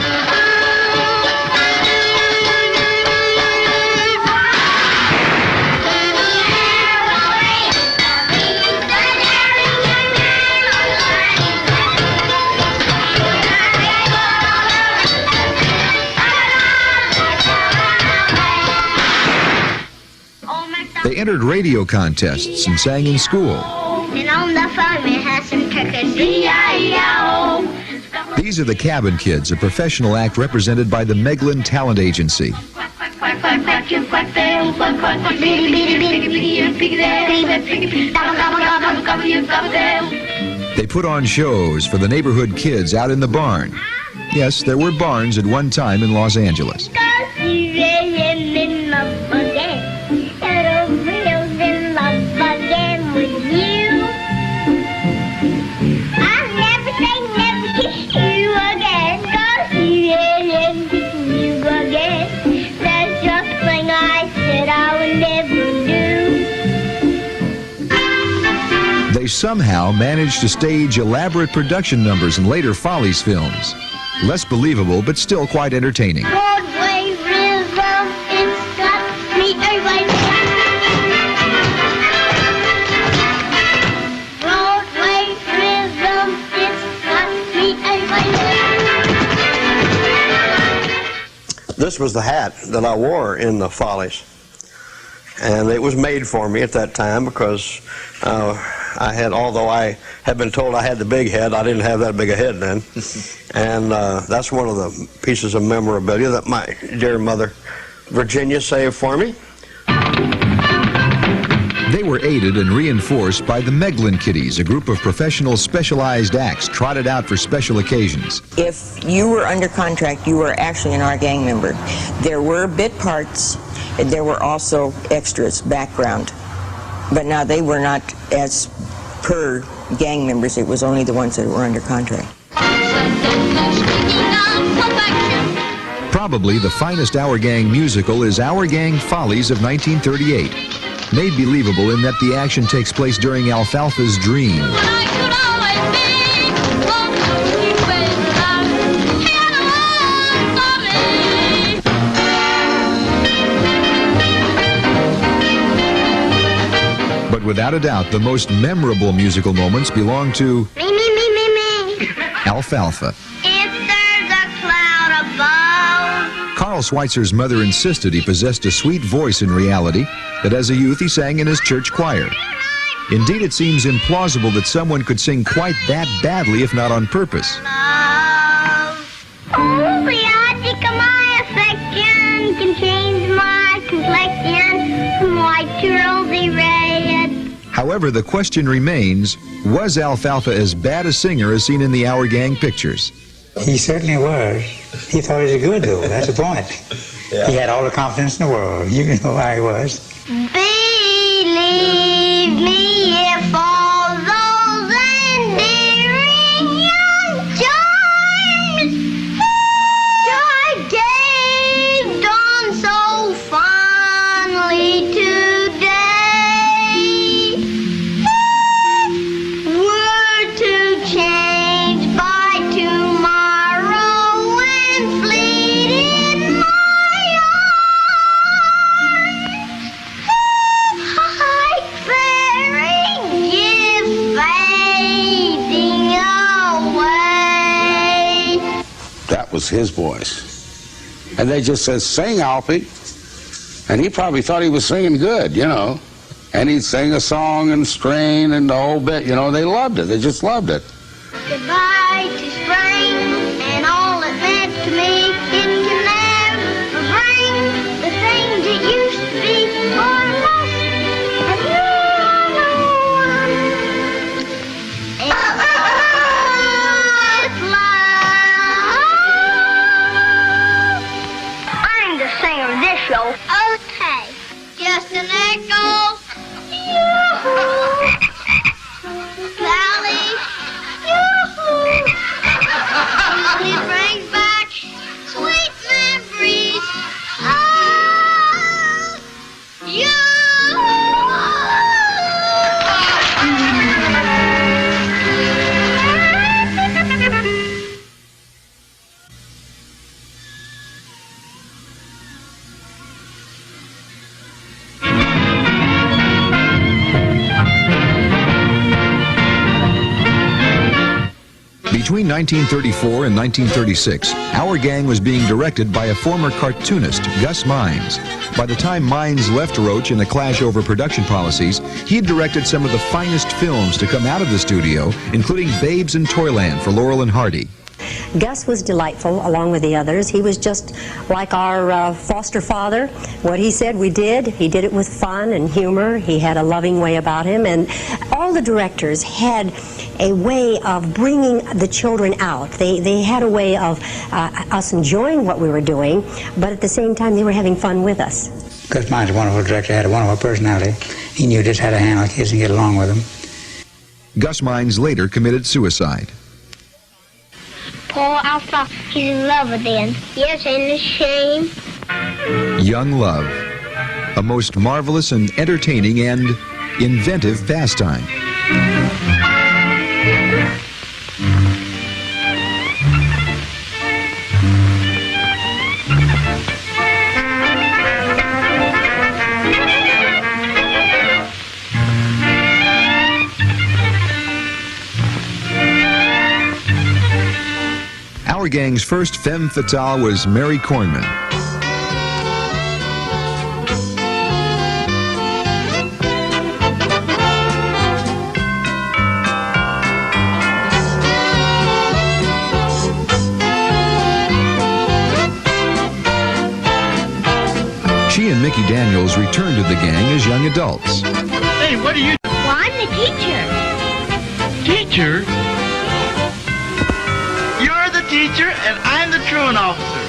They entered radio contests and sang in school.
And on the farm it has some turkeys.
These are the Cabin Kids, a professional act represented by the Meglin Talent Agency.
butt. Bitty, bitty, bitty, bitty, you piggy there. Gobble, gobble, gobble, gobble, you gobble there.
They put on shows for the neighborhood kids out in the barn. Yes, there were barns at one time in Los Angeles. They somehow managed to stage elaborate production numbers in later Follies films. Less believable, but still quite entertaining.
Broadway rhythm, it's got me Broadway rhythm, it's got me
This was the hat that I wore in the Follies. And it was made for me at that time because although I had been told I had the big head, I didn't have that big a head then. And that's one of the pieces of memorabilia that my dear mother, Virginia, saved for me.
They were aided and reinforced by the Meglin Kiddies, a group of professional specialized acts trotted out for special occasions.
If you were under contract, you were actually an our gang member. There were bit parts, and there were also extras, background. But now they were not as per gang members. It was only the ones that were under contract.
Probably the finest Our Gang musical is Our Gang Follies of 1938. Made believable in that the action takes place during Alfalfa's dream. But without a doubt, the most memorable musical moments belong to
Me.
Alfalfa.
If there's a cloud above.
Carl Schweitzer's mother insisted he possessed a sweet voice in reality, that as a youth he sang in his church choir. Indeed, it seems implausible that someone could sing quite that badly if not on purpose.
Oh, the object of my affection can change my complexion from white to rosy red.
However, the question remains, was Alfalfa as bad a singer as seen in the Our Gang pictures?
He certainly was. He thought he was good, though. That's the point. Yeah. He had all the confidence in the world. You know how he was.
Believe me, if all those endearing young charms I gave on so fondly today were to change by tomorrow and fleet in my
That was his voice. And they just said, sing, Alfie. And he probably thought he was singing good, you know. And he'd sing a song and strain and the whole bit, you know. They loved it. They just loved it.
Goodbye to spring and all it meant to me. It can never bring the things it used to be or less. And you are the one. It's love. I'm the singer of this show. Okay. Just an echo. Sally. It brings back sweet memories of you.
Between 1934 and 1936, Our Gang was being directed by a former cartoonist, Gus Mines. By the time Mines left Roach in a clash over production policies, he had directed some of the finest films to come out of the studio, including Babes in Toyland for Laurel and Hardy.
Gus was delightful along with the others. He was just like our foster father. What he said we did. He did it with fun and humor. He had a loving way about him, and all the directors had a way of bringing the children out. They had a way of us enjoying what we were doing, but at the same time they were having fun with us.
Gus Mine's a wonderful director, had a wonderful personality. He knew just how to handle kids and get along with them.
Gus Mines later committed suicide.
Poor Alpha, he's in love again. Yes, ain't it a shame?
Young love, a most marvelous and entertaining and inventive pastime. Our gang's first femme fatale was Mary Kornman. She and Mickey Daniels returned to the gang as young adults.
Hey, what are you?
Well, I'm the teacher.
Teacher? You're the teacher, and I'm the truant officer.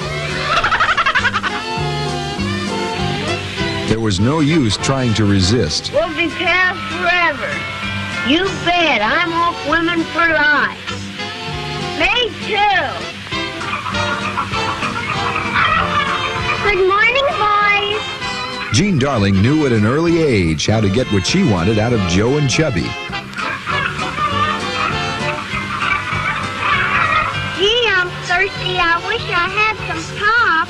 There was no use trying to resist.
We'll be pals forever. You bet. I'm off women for life. Me too. Good morning, boys.
Jean Darling knew at an early age how to get what she wanted out of Joe and Chubby.
Gee, I'm thirsty. I wish I had some pop.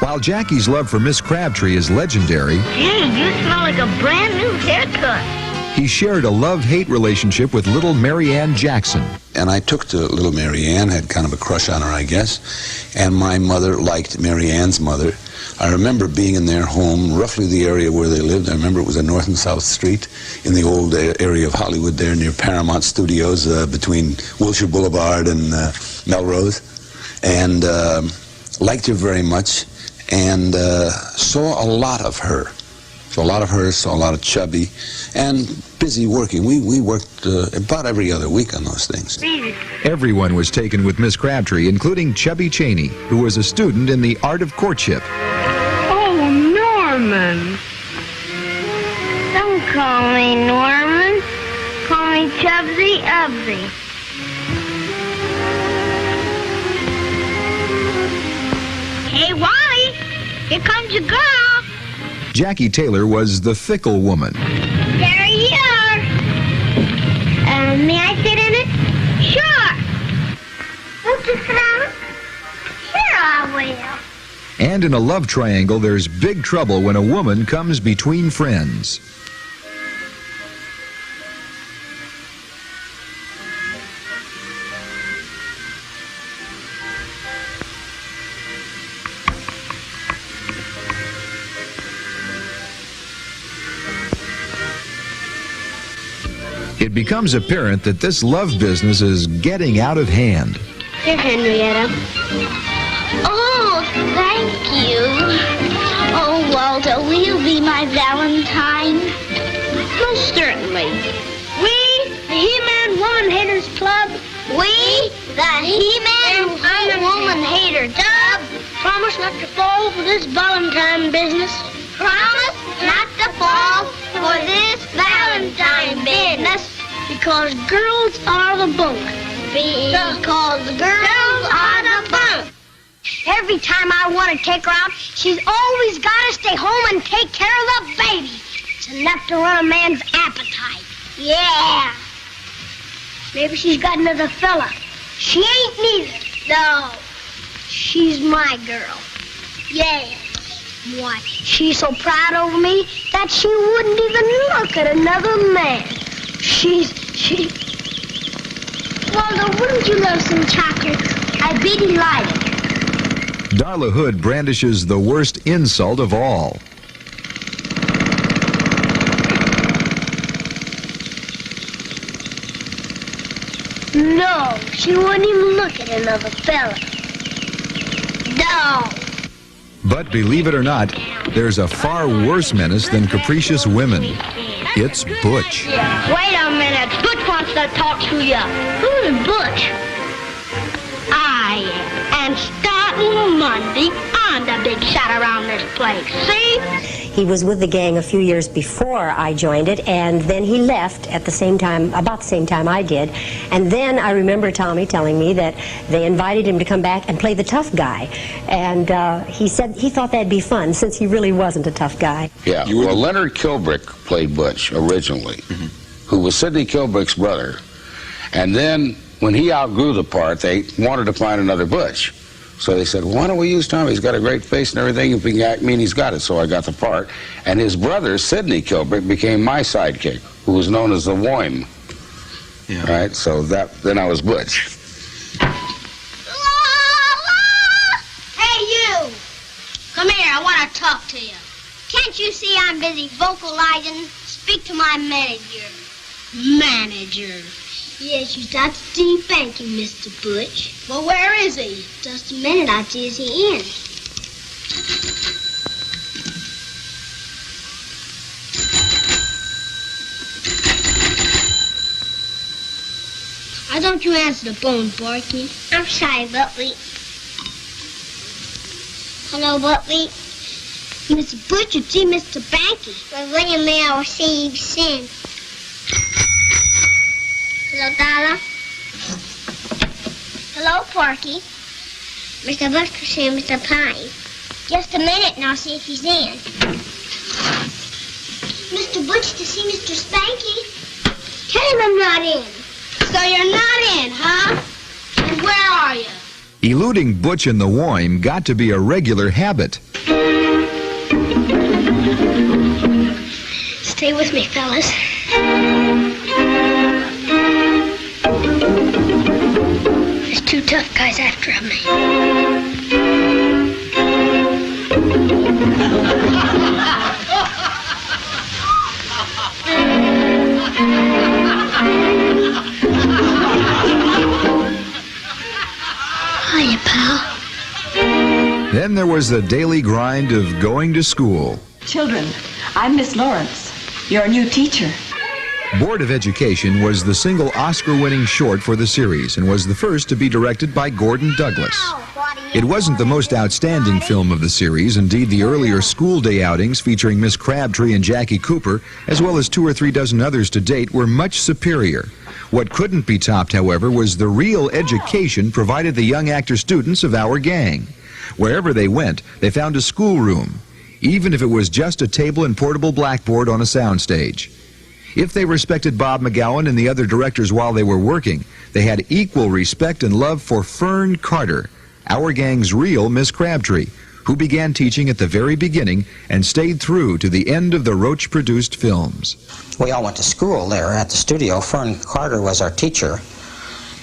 While Jackie's love for Miss Crabtree is legendary,
Gee, you smell like a brand new haircut.
he shared a love-hate relationship with little Mary Ann Jackson.
And I took to little Mary Ann, had kind of a crush on her, I guess. And my mother liked Mary Ann's mother. I remember being in their home, roughly the area where they lived. I remember it was a North and South Street in the old area of Hollywood there near Paramount Studios, between Wilshire Boulevard and Melrose. And liked her very much, and saw a lot of her. Saw a lot of her, saw a lot of Chubby, and busy working. We worked about every other week on those things.
Everyone was taken with Miss Crabtree, including Chubby Cheney, who was a student in the art of courtship.
Oh, Norman. Don't call me Norman. Call me Chubsy Ubsy. Hey, Wally, here comes your girl.
Jackie Taylor was the fickle woman.
There you are. May I sit in it? Sure. Won't you sit down? Sure, I will.
And in a love triangle, there's big trouble when a woman comes between friends. It becomes apparent that this love business is getting out of hand.
Here, Henrietta. Oh, thank you. Oh, Walter, will you be my Valentine? Most certainly. We, the He-Man Woman Haters Club. We, the He-Man Woman Hater Club. Promise not to fall for this Valentine business. Promise not to fall for this Valentine business. Because girls are the bunk. Because girls are the bunk. Every time I want to take her out, she's always got to stay home and take care of the baby. It's enough to run a man's appetite. Yeah. Maybe she's got another fella. She ain't neither. No. She's my girl. Yeah. Why? She's so proud over me that she wouldn't even look at another man. Waldo, wouldn't you love some chocolates? I'd be delighted.
Darla Hood brandishes the worst insult of all.
No, she wouldn't even look at another fella. No.
But believe it or not, there's a far worse menace than capricious women. It's Butch.
Wait a minute. Butch wants to talk to you. Who's Butch? I am. And starting Monday, I'm the big shot around this place. See?
He was with the gang a few years before I joined it, and then he left at the same time, about the same time I did. And then I remember Tommy telling me that they invited him to come back and play the tough guy. And he said he thought that'd be fun, since he really wasn't a tough guy.
Yeah, well, Leonard Kilbrick played Butch originally, who was Sidney Kilbrick's brother. And then when he outgrew the part, they wanted to find another Butch. So they said, well, why don't we use Tommy? He's got a great face and everything. If we can act mean, he's got it. So I got the part. And his brother, Sidney Kilbrick, became my sidekick, who was known as the Woim. Yeah. Right? So then I was Butch.
Hey, you! Come here, I want to talk to you. Can't you see I'm busy vocalizing? Speak to my manager. Manager? Yes, you got to see thank you, Mr. Butch. Well, where is he? Just a minute, I'll see he in. Why don't you answer the phone, Barky? I'm sorry, Buckwheat. Hello, Buckwheat. Mr. Butch would see Mr. Banky. Well, William may I receive sin. Hello, Dollar. Hello, Porky. Mr. Butch will see Mr. Pie. Just a minute and I'll see if he's in. Mr. Butch to see Mr. Spanky. Tell him I'm not in. So you're not in, huh? And where are you?
Eluding Butch and the Woim got to be a regular habit.
Stay with me, fellas. There's two tough guys after me. Hiya, pal.
Then there was the daily grind of going to school.
Children, I'm Miss Lawrence, your new teacher.
Board of Education was the single Oscar-winning short for the series and was the first to be directed by Gordon Douglas. It wasn't the most outstanding film of the series. Indeed, the earlier school day outings featuring Miss Crabtree and Jackie Cooper, as well as 2 or 3 dozen others to date, were much superior. What couldn't be topped, however, was the real education provided the young actor students of our gang. Wherever they went, they found a schoolroom, even if it was just a table and portable blackboard on a soundstage. If they respected Bob McGowan and the other directors while they were working, they had equal respect and love for Fern Carter, our gang's real Miss Crabtree, who began teaching at the very beginning and stayed through to the end of the Roach-produced films.
We all went to school there at the studio. Fern Carter was our teacher,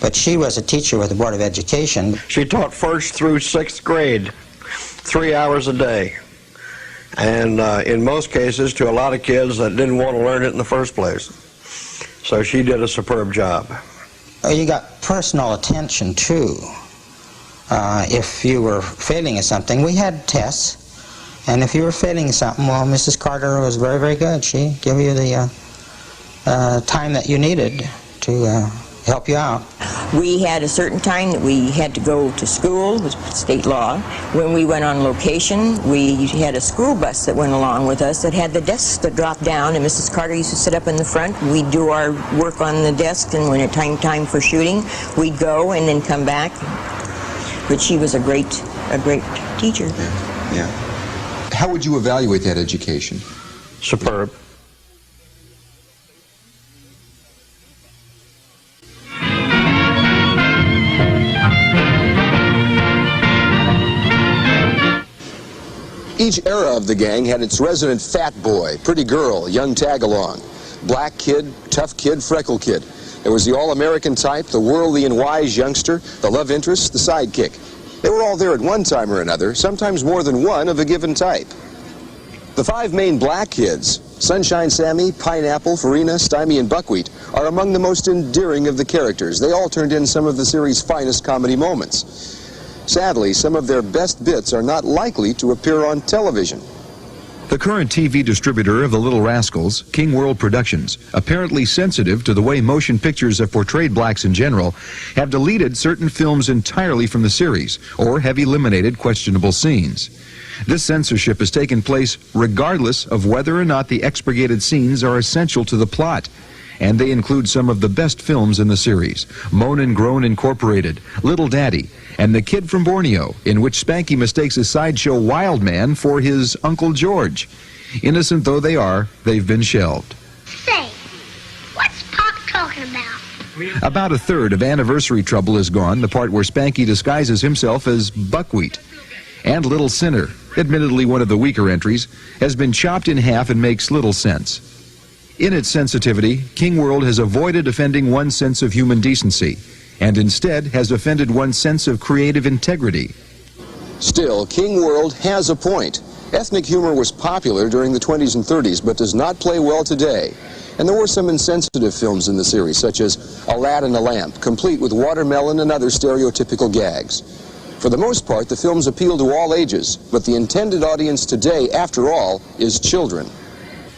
but she was a teacher with the Board of Education.
She taught 1st through 6th grade, 3 hours a day. And in most cases, to a lot of kids that didn't want to learn it in the first place. So she did a superb job.
You got personal attention, too. If you were failing at something, we had tests. And if you were failing at something, well, Mrs. Carter was very, very good. She gave you the time that you needed to help you out.
We had a certain time that we had to go to school, it was state law. When we went on location, we had a school bus that went along with us that had the desks that dropped down, and Mrs. Carter used to sit up in the front. We'd do our work on the desk, and when it time for shooting, we'd go and then come back. But she was a great teacher.
Yeah. How would you evaluate that education?
Superb.
Each era of the gang had its resident fat boy, pretty girl, young tag-along, black kid, tough kid, freckle kid. There was the all-American type, the worldly and wise youngster, the love interest, the sidekick. They were all there at one time or another, sometimes more than one of a given type. The 5 main black kids, Sunshine Sammy, Pineapple, Farina, Stymie, and Buckwheat, are among the most endearing of the characters. They all turned in some of the series' finest comedy moments. Sadly, some of their best bits are not likely to appear on television.
The current TV distributor of The Little Rascals, King World Productions, apparently sensitive to the way motion pictures have portrayed blacks in general, have deleted certain films entirely from the series or have eliminated questionable scenes. This censorship has taken place regardless of whether or not the expurgated scenes are essential to the plot. And they include some of the best films in the series: Moan and Groan Incorporated, Little Daddy, and The Kid from Borneo, in which Spanky mistakes a sideshow wild man for his Uncle George. Innocent though they are, they've been shelved.
Say, what's Pop talking about?
About a third of Anniversary Trouble is gone, the part where Spanky disguises himself as buckwheat. And Little Sinner, admittedly one of the weaker entries, has been chopped in half and makes little sense. In its sensitivity, King World has avoided offending one's sense of human decency, and instead has offended one's sense of creative integrity.
Still, King World has a point. Ethnic humor was popular during the 20s and 30s, but does not play well today. And there were some insensitive films in the series, such as A Lad and a Lamp, complete with watermelon and other stereotypical gags. For the most part, the films appeal to all ages, but the intended audience today, after all, is children.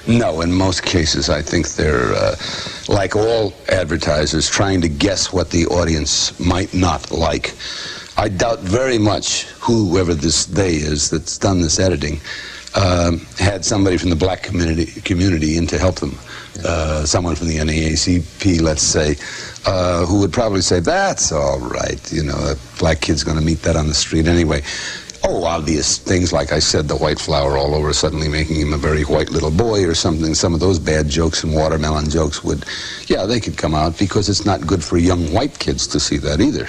No, in most cases, I think they're, like all advertisers, trying to guess what the audience might not like. I doubt very much whoever this they is that's done this editing had somebody from the black community in to help them. Someone from the NAACP, let's say, who would probably say, that's all right, you know, a black kid's going to meet that on the street anyway. Oh, obvious things, like I said, the white flour all over suddenly making him a very white little boy or something. Some of those bad jokes and watermelon jokes would, yeah, they could come out because it's not good for young white kids to see that either.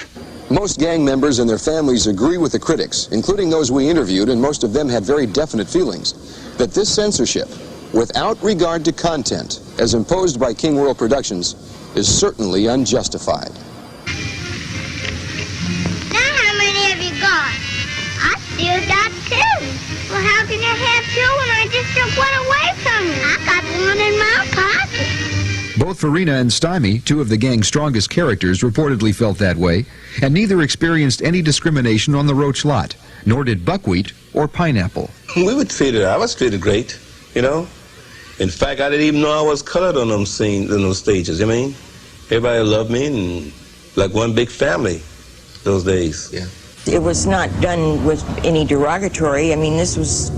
Most gang members and their families agree with the critics, including those we interviewed, and most of them had very definite feelings, that this censorship, without regard to content, as imposed by King World Productions, is certainly unjustified.
Now how many have you got? I still got two. Well, how can you have two when I just took one away from you? I got one in my pocket.
Both Farina and Stymie, two of the gang's strongest characters, reportedly felt that way, and neither experienced any discrimination on the Roach lot, nor did Buckwheat or Pineapple.
I was treated great, you know. In fact, I didn't even know I was colored on them scenes, in those stages. I mean, everybody loved me, and like one big family those days. Yeah.
It was not done with any derogatory. I mean, this was,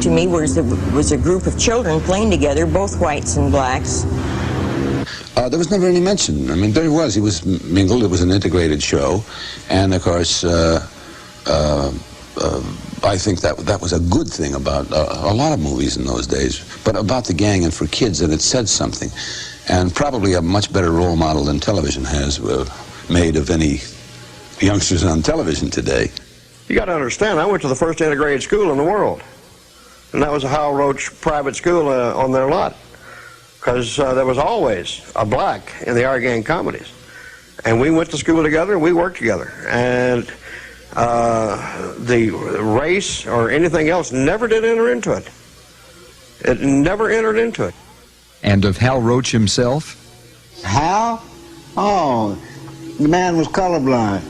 to me, was a group of children playing together, both whites and blacks.
There was never any mention. I mean, there he was mingled. It was an integrated show. And, of course, I think that was a good thing about a lot of movies in those days. But about the gang and for kids, that it said something. And probably a much better role model than television has made of any youngsters on television today.
You got to understand, I went to the first integrated school in the world. And that was a Hal Roach private school on their lot. Because there was always a black in the our gang comedies. And we went to school together and we worked together. And the race or anything else never did enter into it. It never entered into it.
And of Hal Roach himself?
Hal? Oh, the man was colorblind.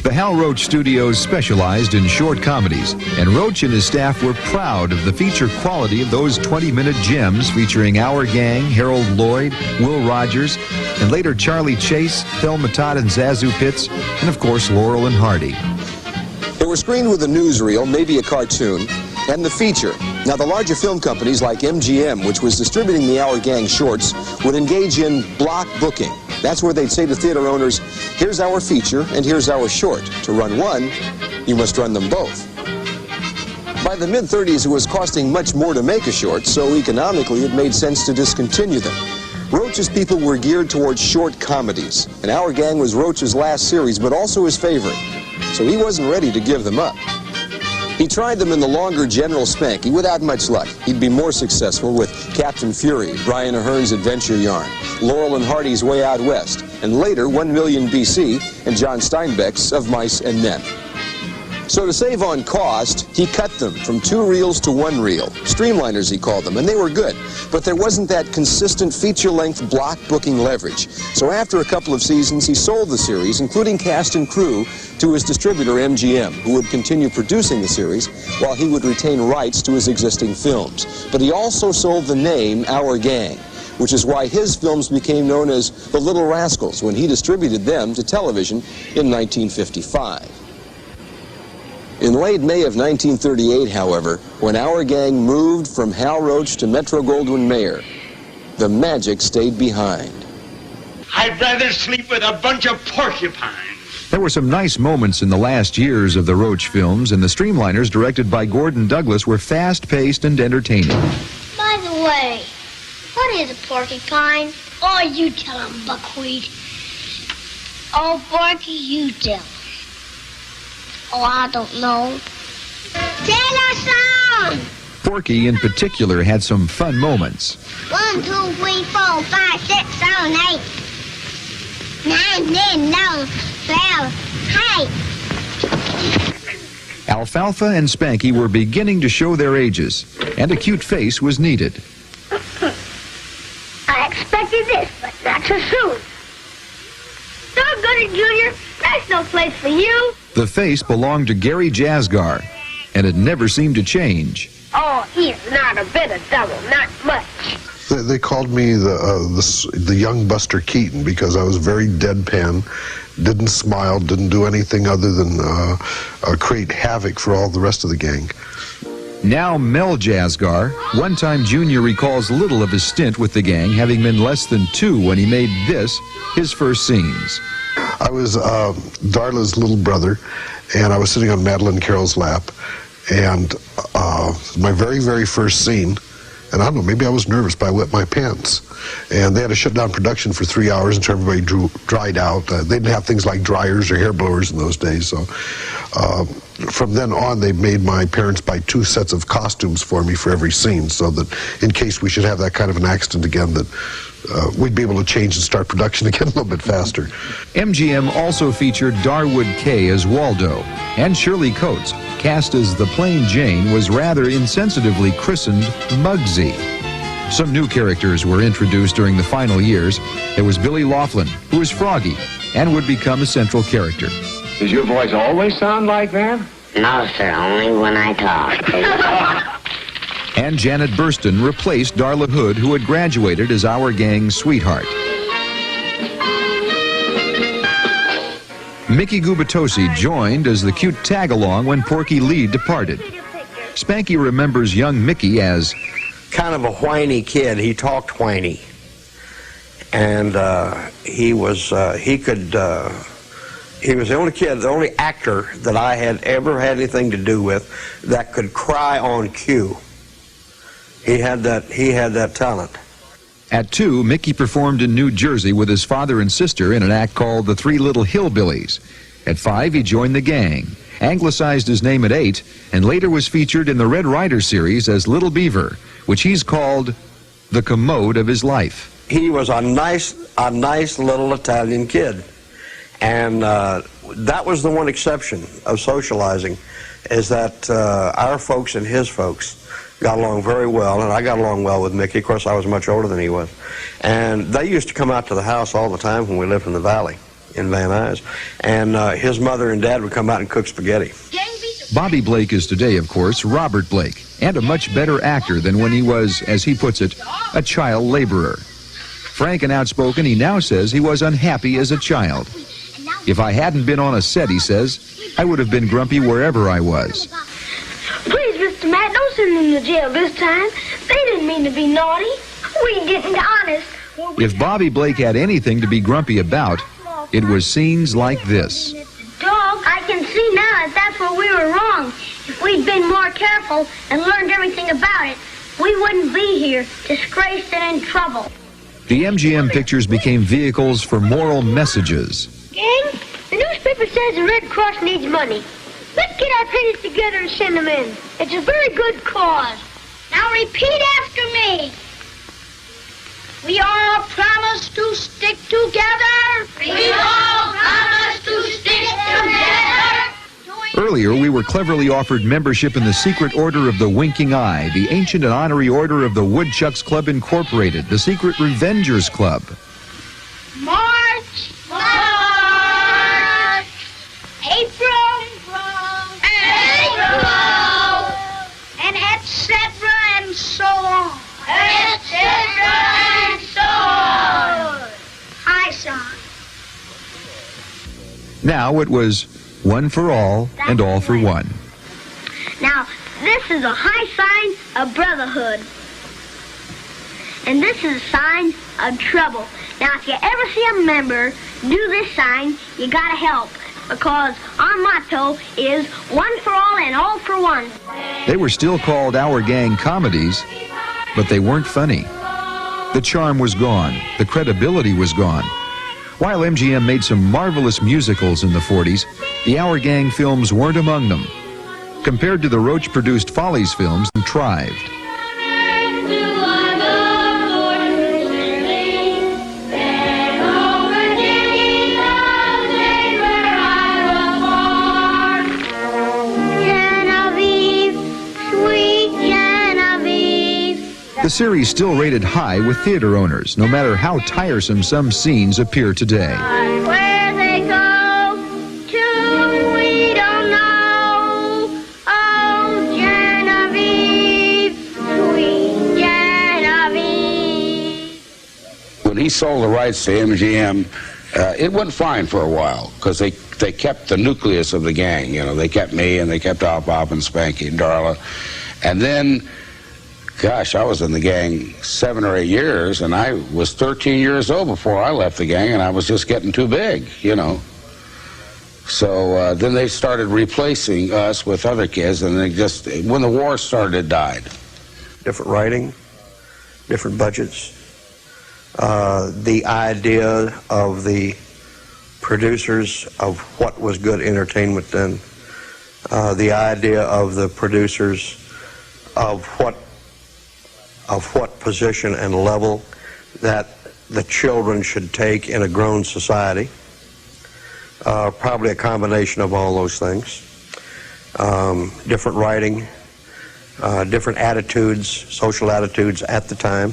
The Hal Roach Studios specialized in short comedies, and Roach and his staff were proud of the feature quality of those 20-minute gems featuring Our Gang, Harold Lloyd, Will Rogers, and later Charlie Chase, Thelma Todd and Zazu Pitts, and of course Laurel and Hardy.
They were screened with a newsreel, maybe a cartoon, and the feature. Now, the larger film companies like MGM, which was distributing the Our Gang shorts, would engage in block booking. That's where they'd say to theater owners, here's our feature and here's our short. To run one, you must run them both. By the mid-30s, it was costing much more to make a short, so economically it made sense to discontinue them. Roach's people were geared towards short comedies, and Our Gang was Roach's last series, but also his favorite, so he wasn't ready to give them up. He tried them in the longer General Spanky without much luck. He'd be more successful with Captain Fury, Brian Ahern's Adventure Yarn, Laurel and Hardy's Way Out West, and later 1 Million BC and John Steinbeck's Of Mice and Men. So to save on cost, he cut them from 2 reels to 1 reel. Streamliners, he called them, and they were good. But there wasn't that consistent feature-length block booking leverage. So after a couple of seasons, he sold the series, including cast and crew, to his distributor MGM, who would continue producing the series while he would retain rights to his existing films. But he also sold the name Our Gang, which is why his films became known as The Little Rascals when he distributed them to television in 1955. In late May of 1938, however, when Our Gang moved from Hal Roach to Metro-Goldwyn-Mayer, the magic stayed behind.
I'd rather sleep with a bunch of porcupines.
There were some nice moments in the last years of the Roach films, and the Streamliners, directed by Gordon Douglas, were fast-paced and entertaining.
By the way, what is a porcupine? Oh, you tell him, Buckwheat. Oh, Porky, you tell him. Oh, I don't know. Tell us song!
Porky, in particular, had some fun moments.
1, 2, 3, 4, 5, 6, 7, 8, 9, 10, 11, 12, hey!
Alfalfa and Spanky were beginning to show their ages, and a cute face was needed.
I expected this, but not so soon. Doggone it, Junior. There's no place for you.
The face belonged to Gary Jasgar, and it never seemed to change.
Oh, he's not a bit of double, not much.
They called me the young Buster Keaton because I was very deadpan, didn't smile, didn't do anything other than create havoc for all the rest of the gang.
Now Mel Jasgar, one-time Junior, recalls little of his stint with the gang, having been less than 2 when he made this his first scenes.
I was Darla's little brother, and I was sitting on Madeline Carroll's lap, and my very, very first scene, and I don't know, maybe I was nervous, but I wet my pants. And they had to shut down production for 3 hours until everybody dried out. They didn't have things like dryers or hair blowers in those days, so from then on, they made my parents buy 2 sets of costumes for me for every scene, so that in case we should have that kind of an accident again, that we'd be able to change and start production again a little bit faster.
MGM also featured Darwood Kay as Waldo, and Shirley Coates, cast as the Plain Jane, was rather insensitively christened Muggsy. Some new characters were introduced during the final years. There was Billy Laughlin, who was Froggy, and would become a central character.
Does your voice always sound like that?
No, sir, only when I talk.
And Janet Burston replaced Darla Hood, who had graduated as Our Gang's sweetheart. Mickey Gubitosi joined as the cute tag-along when Porky Lee departed. Spanky remembers young Mickey as
kind of a whiny kid. He talked whiny, and he was the only kid, the only actor that I had ever had anything to do with that could cry on cue. He had that talent.
At 2, Mickey performed in New Jersey with his father and sister in an act called The 3 Little Hillbillies. At 5, he joined the gang, anglicized his name at 8, and later was featured in the Red Ryder series as Little Beaver, which he's called the commode of his life.
He was a nice little Italian kid, and that was the one exception of socializing, is that our folks and his folks got along very well, and I got along well with Mickey. Of course, I was much older than he was. And they used to come out to the house all the time when we lived in the valley in Van Nuys. And his mother and dad would come out and cook spaghetti.
Bobby Blake is today, of course, Robert Blake, and a much better actor than when he was, as he puts it, a child laborer. Frank and outspoken, he now says he was unhappy as a child. If I hadn't been on a set, he says, I would have been grumpy wherever I was.
Please, Mr. Matt, don't send them to jail this time. They didn't mean to be naughty. We didn't, honest.
If Bobby Blake had anything to be grumpy about, it was scenes like this.
Dog, I can see now that that's where we were wrong. If we'd been more careful and learned everything about it, we wouldn't be here, disgraced and in trouble.
The MGM pictures became vehicles for moral messages.
Gang, the newspaper says the Red Cross needs money. Let's Get our pennies together and send them in. It's a very good cause. Now repeat after me. We all promise to stick together. We all promise to stick together.
Earlier, we were cleverly offered membership in the Secret Order of the Winking Eye, the ancient and honorary order of the Woodchucks Club Incorporated, the Secret Revengers Club.
March, march, April, April, and etc. and so on. Etc. and so on. High sign.
Now it was one for all and all for one.
Now, this is a high sign of brotherhood. And this is a sign of trouble. Now, if you ever see a member do this sign, you gotta help. Because our motto is one for all and all for one.
They were still called Our Gang comedies, but they weren't funny. The charm was gone. The credibility was gone. While MGM made some marvelous musicals in the 40s, the Our Gang films weren't among them. Compared to the Roach-produced Follies films, they thrived. The series still rated high with theater owners, no matter how tiresome some scenes appear today.
Where they go to, we don't know. Oh, Genevieve, sweet Genevieve.
When he sold the rights to MGM, it went fine for a while because they kept the nucleus of the gang. You know, they kept me and they kept Al Bob and Spanky and Darla. And then, gosh, I was in the gang 7 or 8 years, and I was 13 years old before I left the gang, and I was just getting too big, you know. So then they started replacing us with other kids, and they just, when the war started, it died.
Different writing, different budgets. The idea of the producers of what was good entertainment then, the idea of the producers of what position and level that the children should take in a grown society. Probably a combination of all those things. Different writing, different attitudes, social attitudes at the time.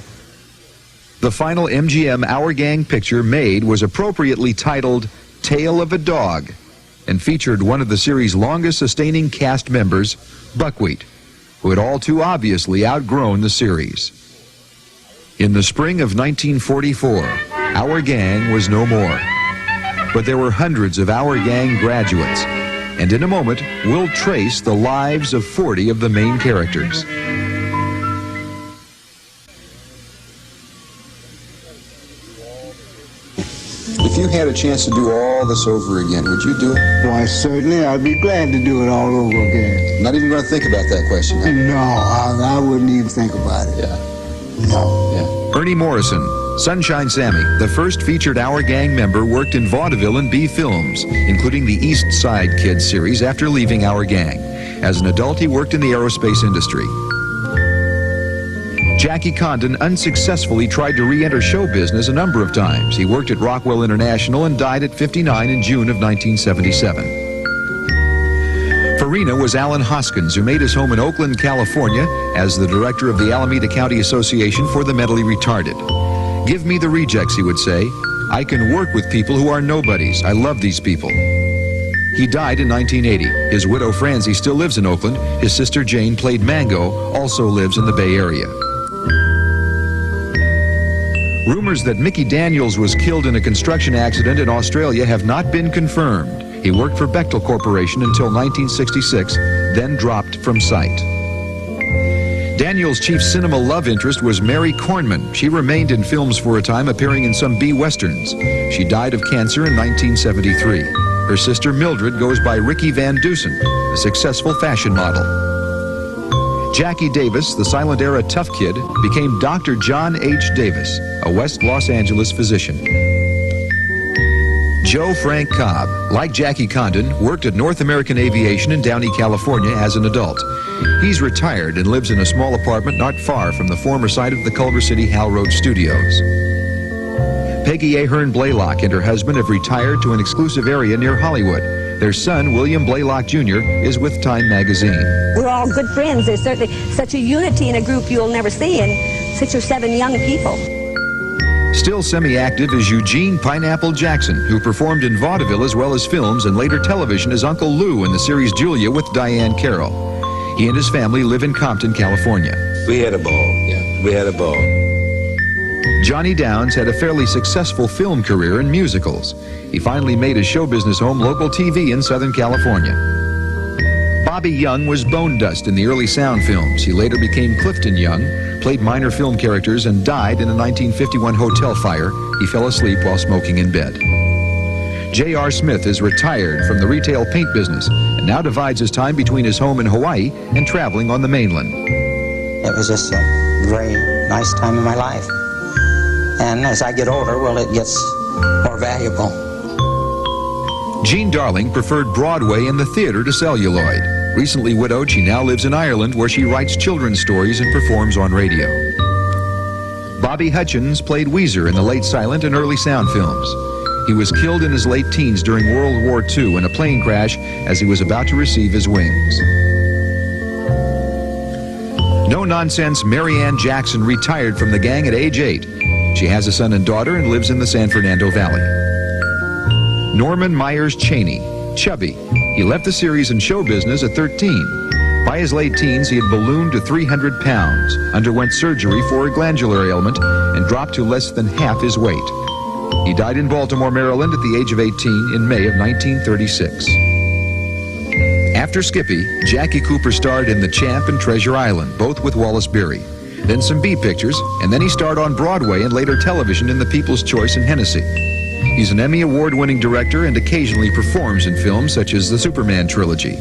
The final MGM Our Gang picture made was appropriately titled Tale of a Dog and featured one of the series' longest sustaining cast members, Buckwheat, who had all too obviously outgrown the series. In the spring of 1944, Our Gang was no more. But there were hundreds of Our Gang graduates, and in a moment, we'll trace the lives of 40 of the main characters.
If you had a chance to do all this over again, would you do it?
Why, certainly. I'd be glad to do it all over again.
Not even going to think about that question, huh?
No, I wouldn't even think about it.
Yeah.
No.
Yeah.
Ernie Morrison, Sunshine Sammy, the first featured Our Gang member, worked in vaudeville and B films, including the East Side Kids series after leaving Our Gang. As an adult, he worked in the aerospace industry. Jackie Condon unsuccessfully tried to re-enter show business a number of times. He worked at Rockwell International and died at 59 in June of 1977. Farina was Alan Hoskins, who made his home in Oakland, California, as the director of the Alameda County Association for the Mentally Retarded. Give me the rejects, he would say. I can work with people who are nobodies. I love these people. He died in 1980. His widow, Francie, still lives in Oakland. His sister, Jane, played Mango, also lives in the Bay Area. Rumors that Mickey Daniels was killed in a construction accident in Australia have not been confirmed. He worked for Bechtel Corporation until 1966, then dropped from sight. Daniels' chief cinema love interest was Mary Kornman. She remained in films for a time, appearing in some B-westerns. She died of cancer in 1973. Her sister Mildred goes by Ricky Van Dusen, a successful fashion model. Jackie Davis, the silent-era tough kid, became Dr. John H. Davis, a West Los Angeles physician. Joe Frank Cobb, like Jackie Condon, worked at North American Aviation in Downey, California as an adult. He's retired and lives in a small apartment not far from the former site of the Culver City Hal Roach Studios. Peggy Ahern Blaylock and her husband have retired to an exclusive area near Hollywood. Their son, William Blaylock Jr., is with Time magazine.
We're all good friends. There's certainly such a unity in a group you'll never see in 6 or 7 young people.
Still semi-active is Eugene Pineapple Jackson, who performed in vaudeville as well as films and later television as Uncle Lou in the series Julia with Diane Carroll. He and his family live in Compton, California.
We had a ball. Yeah. We had a ball.
Johnny Downs had a fairly successful film career in musicals. He finally made his show business home local TV in Southern California. Bobby Young was bone dust in the early sound films. He later became Clifton Young, played minor film characters, and died in a 1951 hotel fire. He fell asleep while smoking in bed. J.R. Smith is retired from the retail paint business and now divides his time between his home in Hawaii and traveling on the mainland.
It was just a very nice time in my life. And as I get older, well, it gets more valuable.
Jean Darling preferred Broadway and the theater to celluloid. Recently widowed, she now lives in Ireland, where she writes children's stories and performs on radio. Bobby Hutchins played Weezer in the late silent and early sound films. He was killed in his late teens during World War II in a plane crash as he was about to receive his wings. No-nonsense Marianne Jackson retired from the gang at age 8. She has a son and daughter and lives in the San Fernando Valley. Norman Myers Cheney, chubby. He left the series and show business at 13. By his late teens, he had ballooned to 300 pounds, underwent surgery for a glandular ailment, and dropped to less than half his weight. He died in Baltimore, Maryland at the age of 18 in May of 1936. After Skippy, Jackie Cooper starred in The Champ and Treasure Island, both with Wallace Beery. Then some B pictures, and then he starred on Broadway and later television in The People's Choice and Hennessy. He's an Emmy Award-winning director and occasionally performs in films such as the Superman trilogy.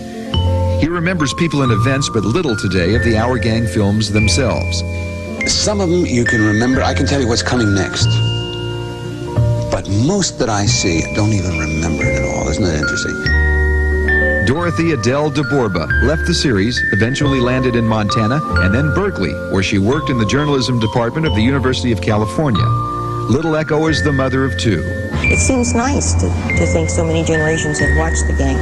He remembers people and events, but little today of the Our Gang films themselves.
Some of them you can remember. I can tell you what's coming next. But most that I see, I don't even remember it at all. Isn't that interesting?
Dorothy Adele DeBorba left the series, eventually landed in Montana, and then Berkeley, where she worked in the journalism department of the University of California. Little Echo is the mother of 2.
It seems nice to think so many generations have watched the gang.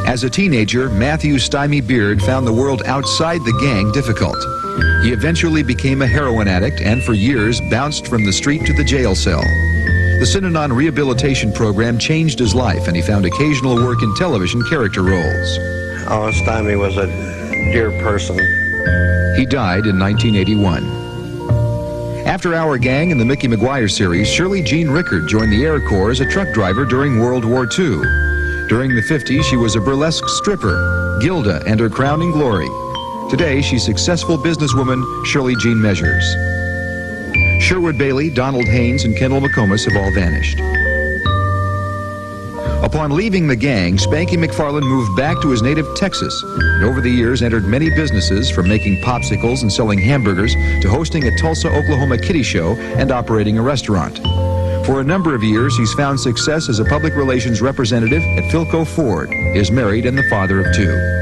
As a teenager, Matthew Stymie Beard found the world outside the gang difficult. He eventually became a heroin addict and for years bounced from the street to the jail cell. The Synanon Rehabilitation Program changed his life, and he found occasional work in television character roles.
Oh, Stymie was a dear person.
He died in 1981. After Our Gang and the Mickey McGuire series, Shirley Jean Rickard joined the Air Corps as a truck driver during World War II. During the 50s, she was a burlesque stripper, Gilda and her crowning glory. Today, she's successful businesswoman Shirley Jean Measures. Sherwood Bailey, Donald Haynes, and Kendall McComas have all vanished. Upon leaving the gang, Spanky McFarland moved back to his native Texas, and over the years entered many businesses, from making popsicles and selling hamburgers to hosting a Tulsa, Oklahoma kiddie show and operating a restaurant. For a number of years, he's found success as a public relations representative at Philco Ford, is married and the father of 2.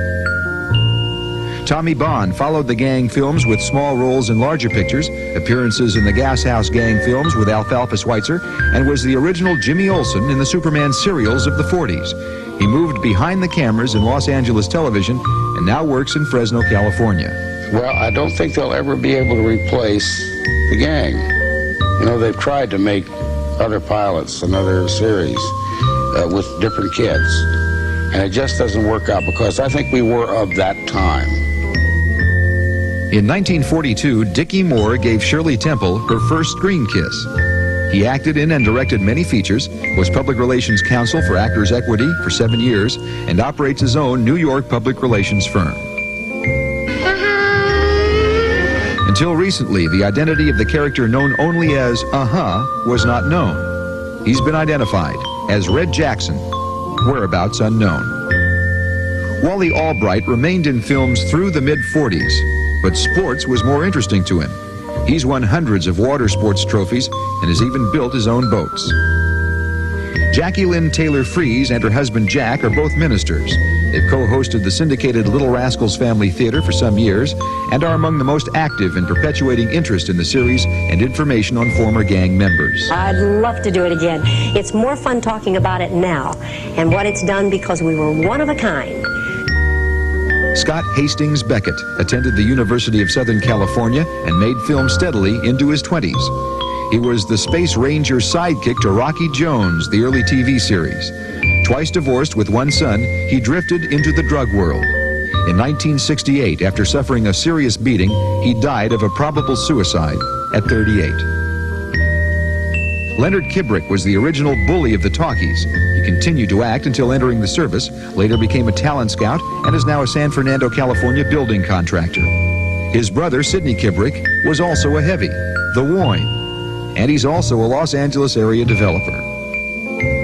Tommy Bond followed the gang films with small roles in larger pictures, appearances in the Gas House Gang films with Alfalfa Schweitzer, and was the original Jimmy Olsen in the Superman serials of the 40s. He moved behind the cameras in Los Angeles television and now works in Fresno, California.
Well, I don't think they'll ever be able to replace the gang. You know, they've tried to make other pilots and other series with different kids, and it just doesn't work out because I think we were of that time.
In 1942, Dickie Moore gave Shirley Temple her first screen kiss. He acted in and directed many features, was public relations counsel for Actors Equity for 7 years, and operates his own New York public relations firm. Until recently, the identity of the character known only as was not known. He's been identified as Red Jackson, whereabouts unknown. Wally Albright remained in films through the mid-40s, but sports was more interesting to him. He's won hundreds of water sports trophies and has even built his own boats. Jackie Lynn Taylor Fries and her husband Jack are both ministers. They've co-hosted the syndicated Little Rascals Family Theater for some years and are among the most active in perpetuating interest in the series and information on former gang members.
I'd love to do it again. It's more fun talking about it now and what it's done because we were one of a kind.
Scott Hastings Beckett attended the University of Southern California and made film steadily into his 20s. He was the Space Ranger sidekick to Rocky Jones, the early TV series. Twice divorced with one son, he drifted into the drug world. In 1968, after suffering a serious beating, he died of a probable suicide at 38. Leonard Kibrick was the original bully of the talkies. He continued to act until entering the service, later became a talent scout, and is now a San Fernando, California building contractor. His brother, Sidney Kibrick, was also a heavy, the Woin, and he's also a Los Angeles area developer.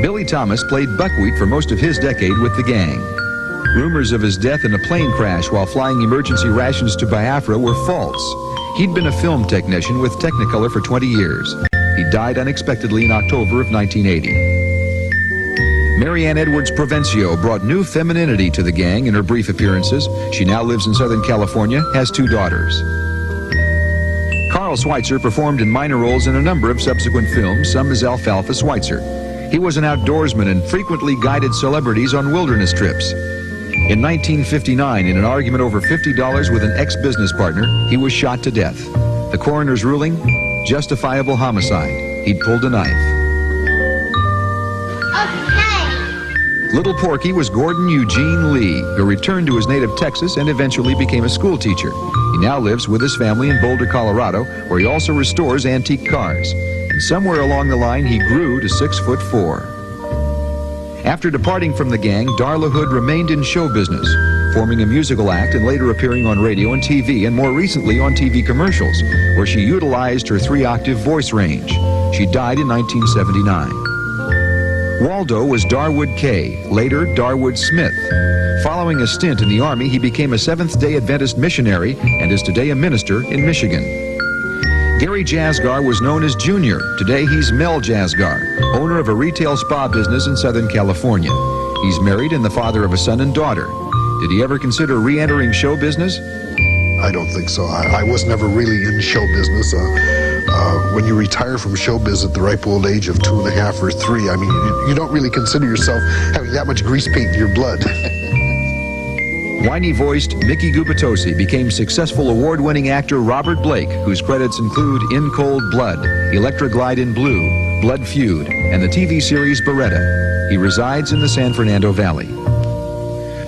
Billy Thomas played buckwheat for most of his decade with the gang. Rumors of his death in a plane crash while flying emergency rations to Biafra were false. He'd been a film technician with Technicolor for 20 years. He died unexpectedly in October of 1980. Marianne Edwards Provencio brought new femininity to the gang in her brief appearances. She now lives in Southern California, has 2 daughters. Carl Schweitzer performed in minor roles in a number of subsequent films, some as Alfalfa Schweitzer. He was an outdoorsman and frequently guided celebrities on wilderness trips. In 1959, in an argument over $50 with an ex-business partner, he was shot to death. The coroner's ruling, justifiable homicide. He'd pulled a knife. Little Porky was Gordon Eugene Lee, who returned to his native Texas and eventually became a school teacher. He now lives with his family in Boulder, Colorado, where he also restores antique cars. And somewhere along the line, he grew to 6'4". After departing from the gang, Darla Hood remained in show business, forming a musical act and later appearing on radio and TV, and more recently on TV commercials, where she utilized her 3-octave voice range. She died in 1979. Waldo was Darwood Kay, later Darwood Smith. Following a stint in the Army, he became a Seventh-day Adventist missionary and is today a minister in Michigan. Gary Jasgar was known as Junior. Today he's Mel Jasgar, owner of a retail spa business in Southern California. He's married and the father of a son and daughter. Did he ever consider re-entering show business?
I don't think so. I was never really in show business. When you retire from showbiz at the ripe old age of 2.5 or 3, I mean, you don't really consider yourself having that much grease paint in your blood.
Whiny-voiced Mickey Gubitosi became successful award-winning actor Robert Blake, whose credits include In Cold Blood, Electra Glide in Blue, Blood Feud, and the TV series Beretta. He resides in the San Fernando Valley.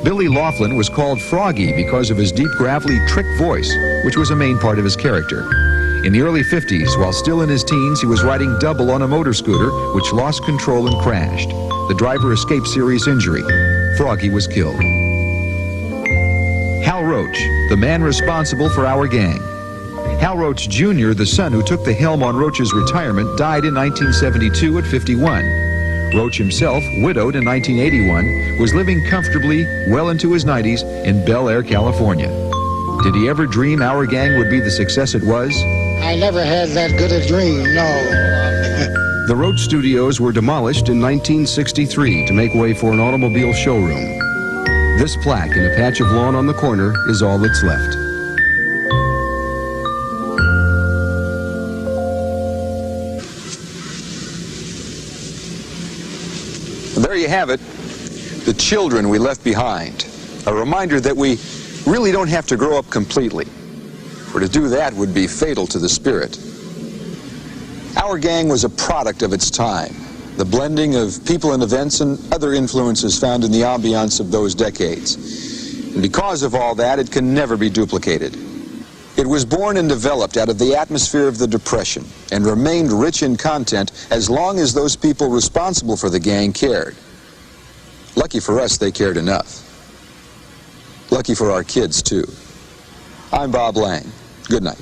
Billy Laughlin was called Froggy because of his deep, gravelly, trick voice, which was a main part of his character. In the early 50s, while still in his teens, he was riding double on a motor scooter, which lost control and crashed. The driver escaped serious injury. Froggy was killed. Hal Roach, the man responsible for our gang. Hal Roach Jr., the son who took the helm on Roach's retirement, died in 1972 at 51. Roach himself, widowed in 1981, was living comfortably well into his 90s in Bel Air, California. Did he ever dream our gang would be the success it was?
I never had that good a dream, no.
The Roach Studios were demolished in 1963 to make way for an automobile showroom. This plaque in a patch of lawn on the corner is all that's left.
There you have it, the children we left behind. A reminder that we really don't have to grow up completely, for to do that would be fatal to the spirit. Our gang was a product of its time, the blending of people and events and other influences found in the ambiance of those decades. And because of all that, it can never be duplicated. It was born and developed out of the atmosphere of the Depression and remained rich in content as long as those people responsible for the gang cared. Lucky for us, they cared enough. Lucky for our kids, too. I'm Bob Lang. Good night.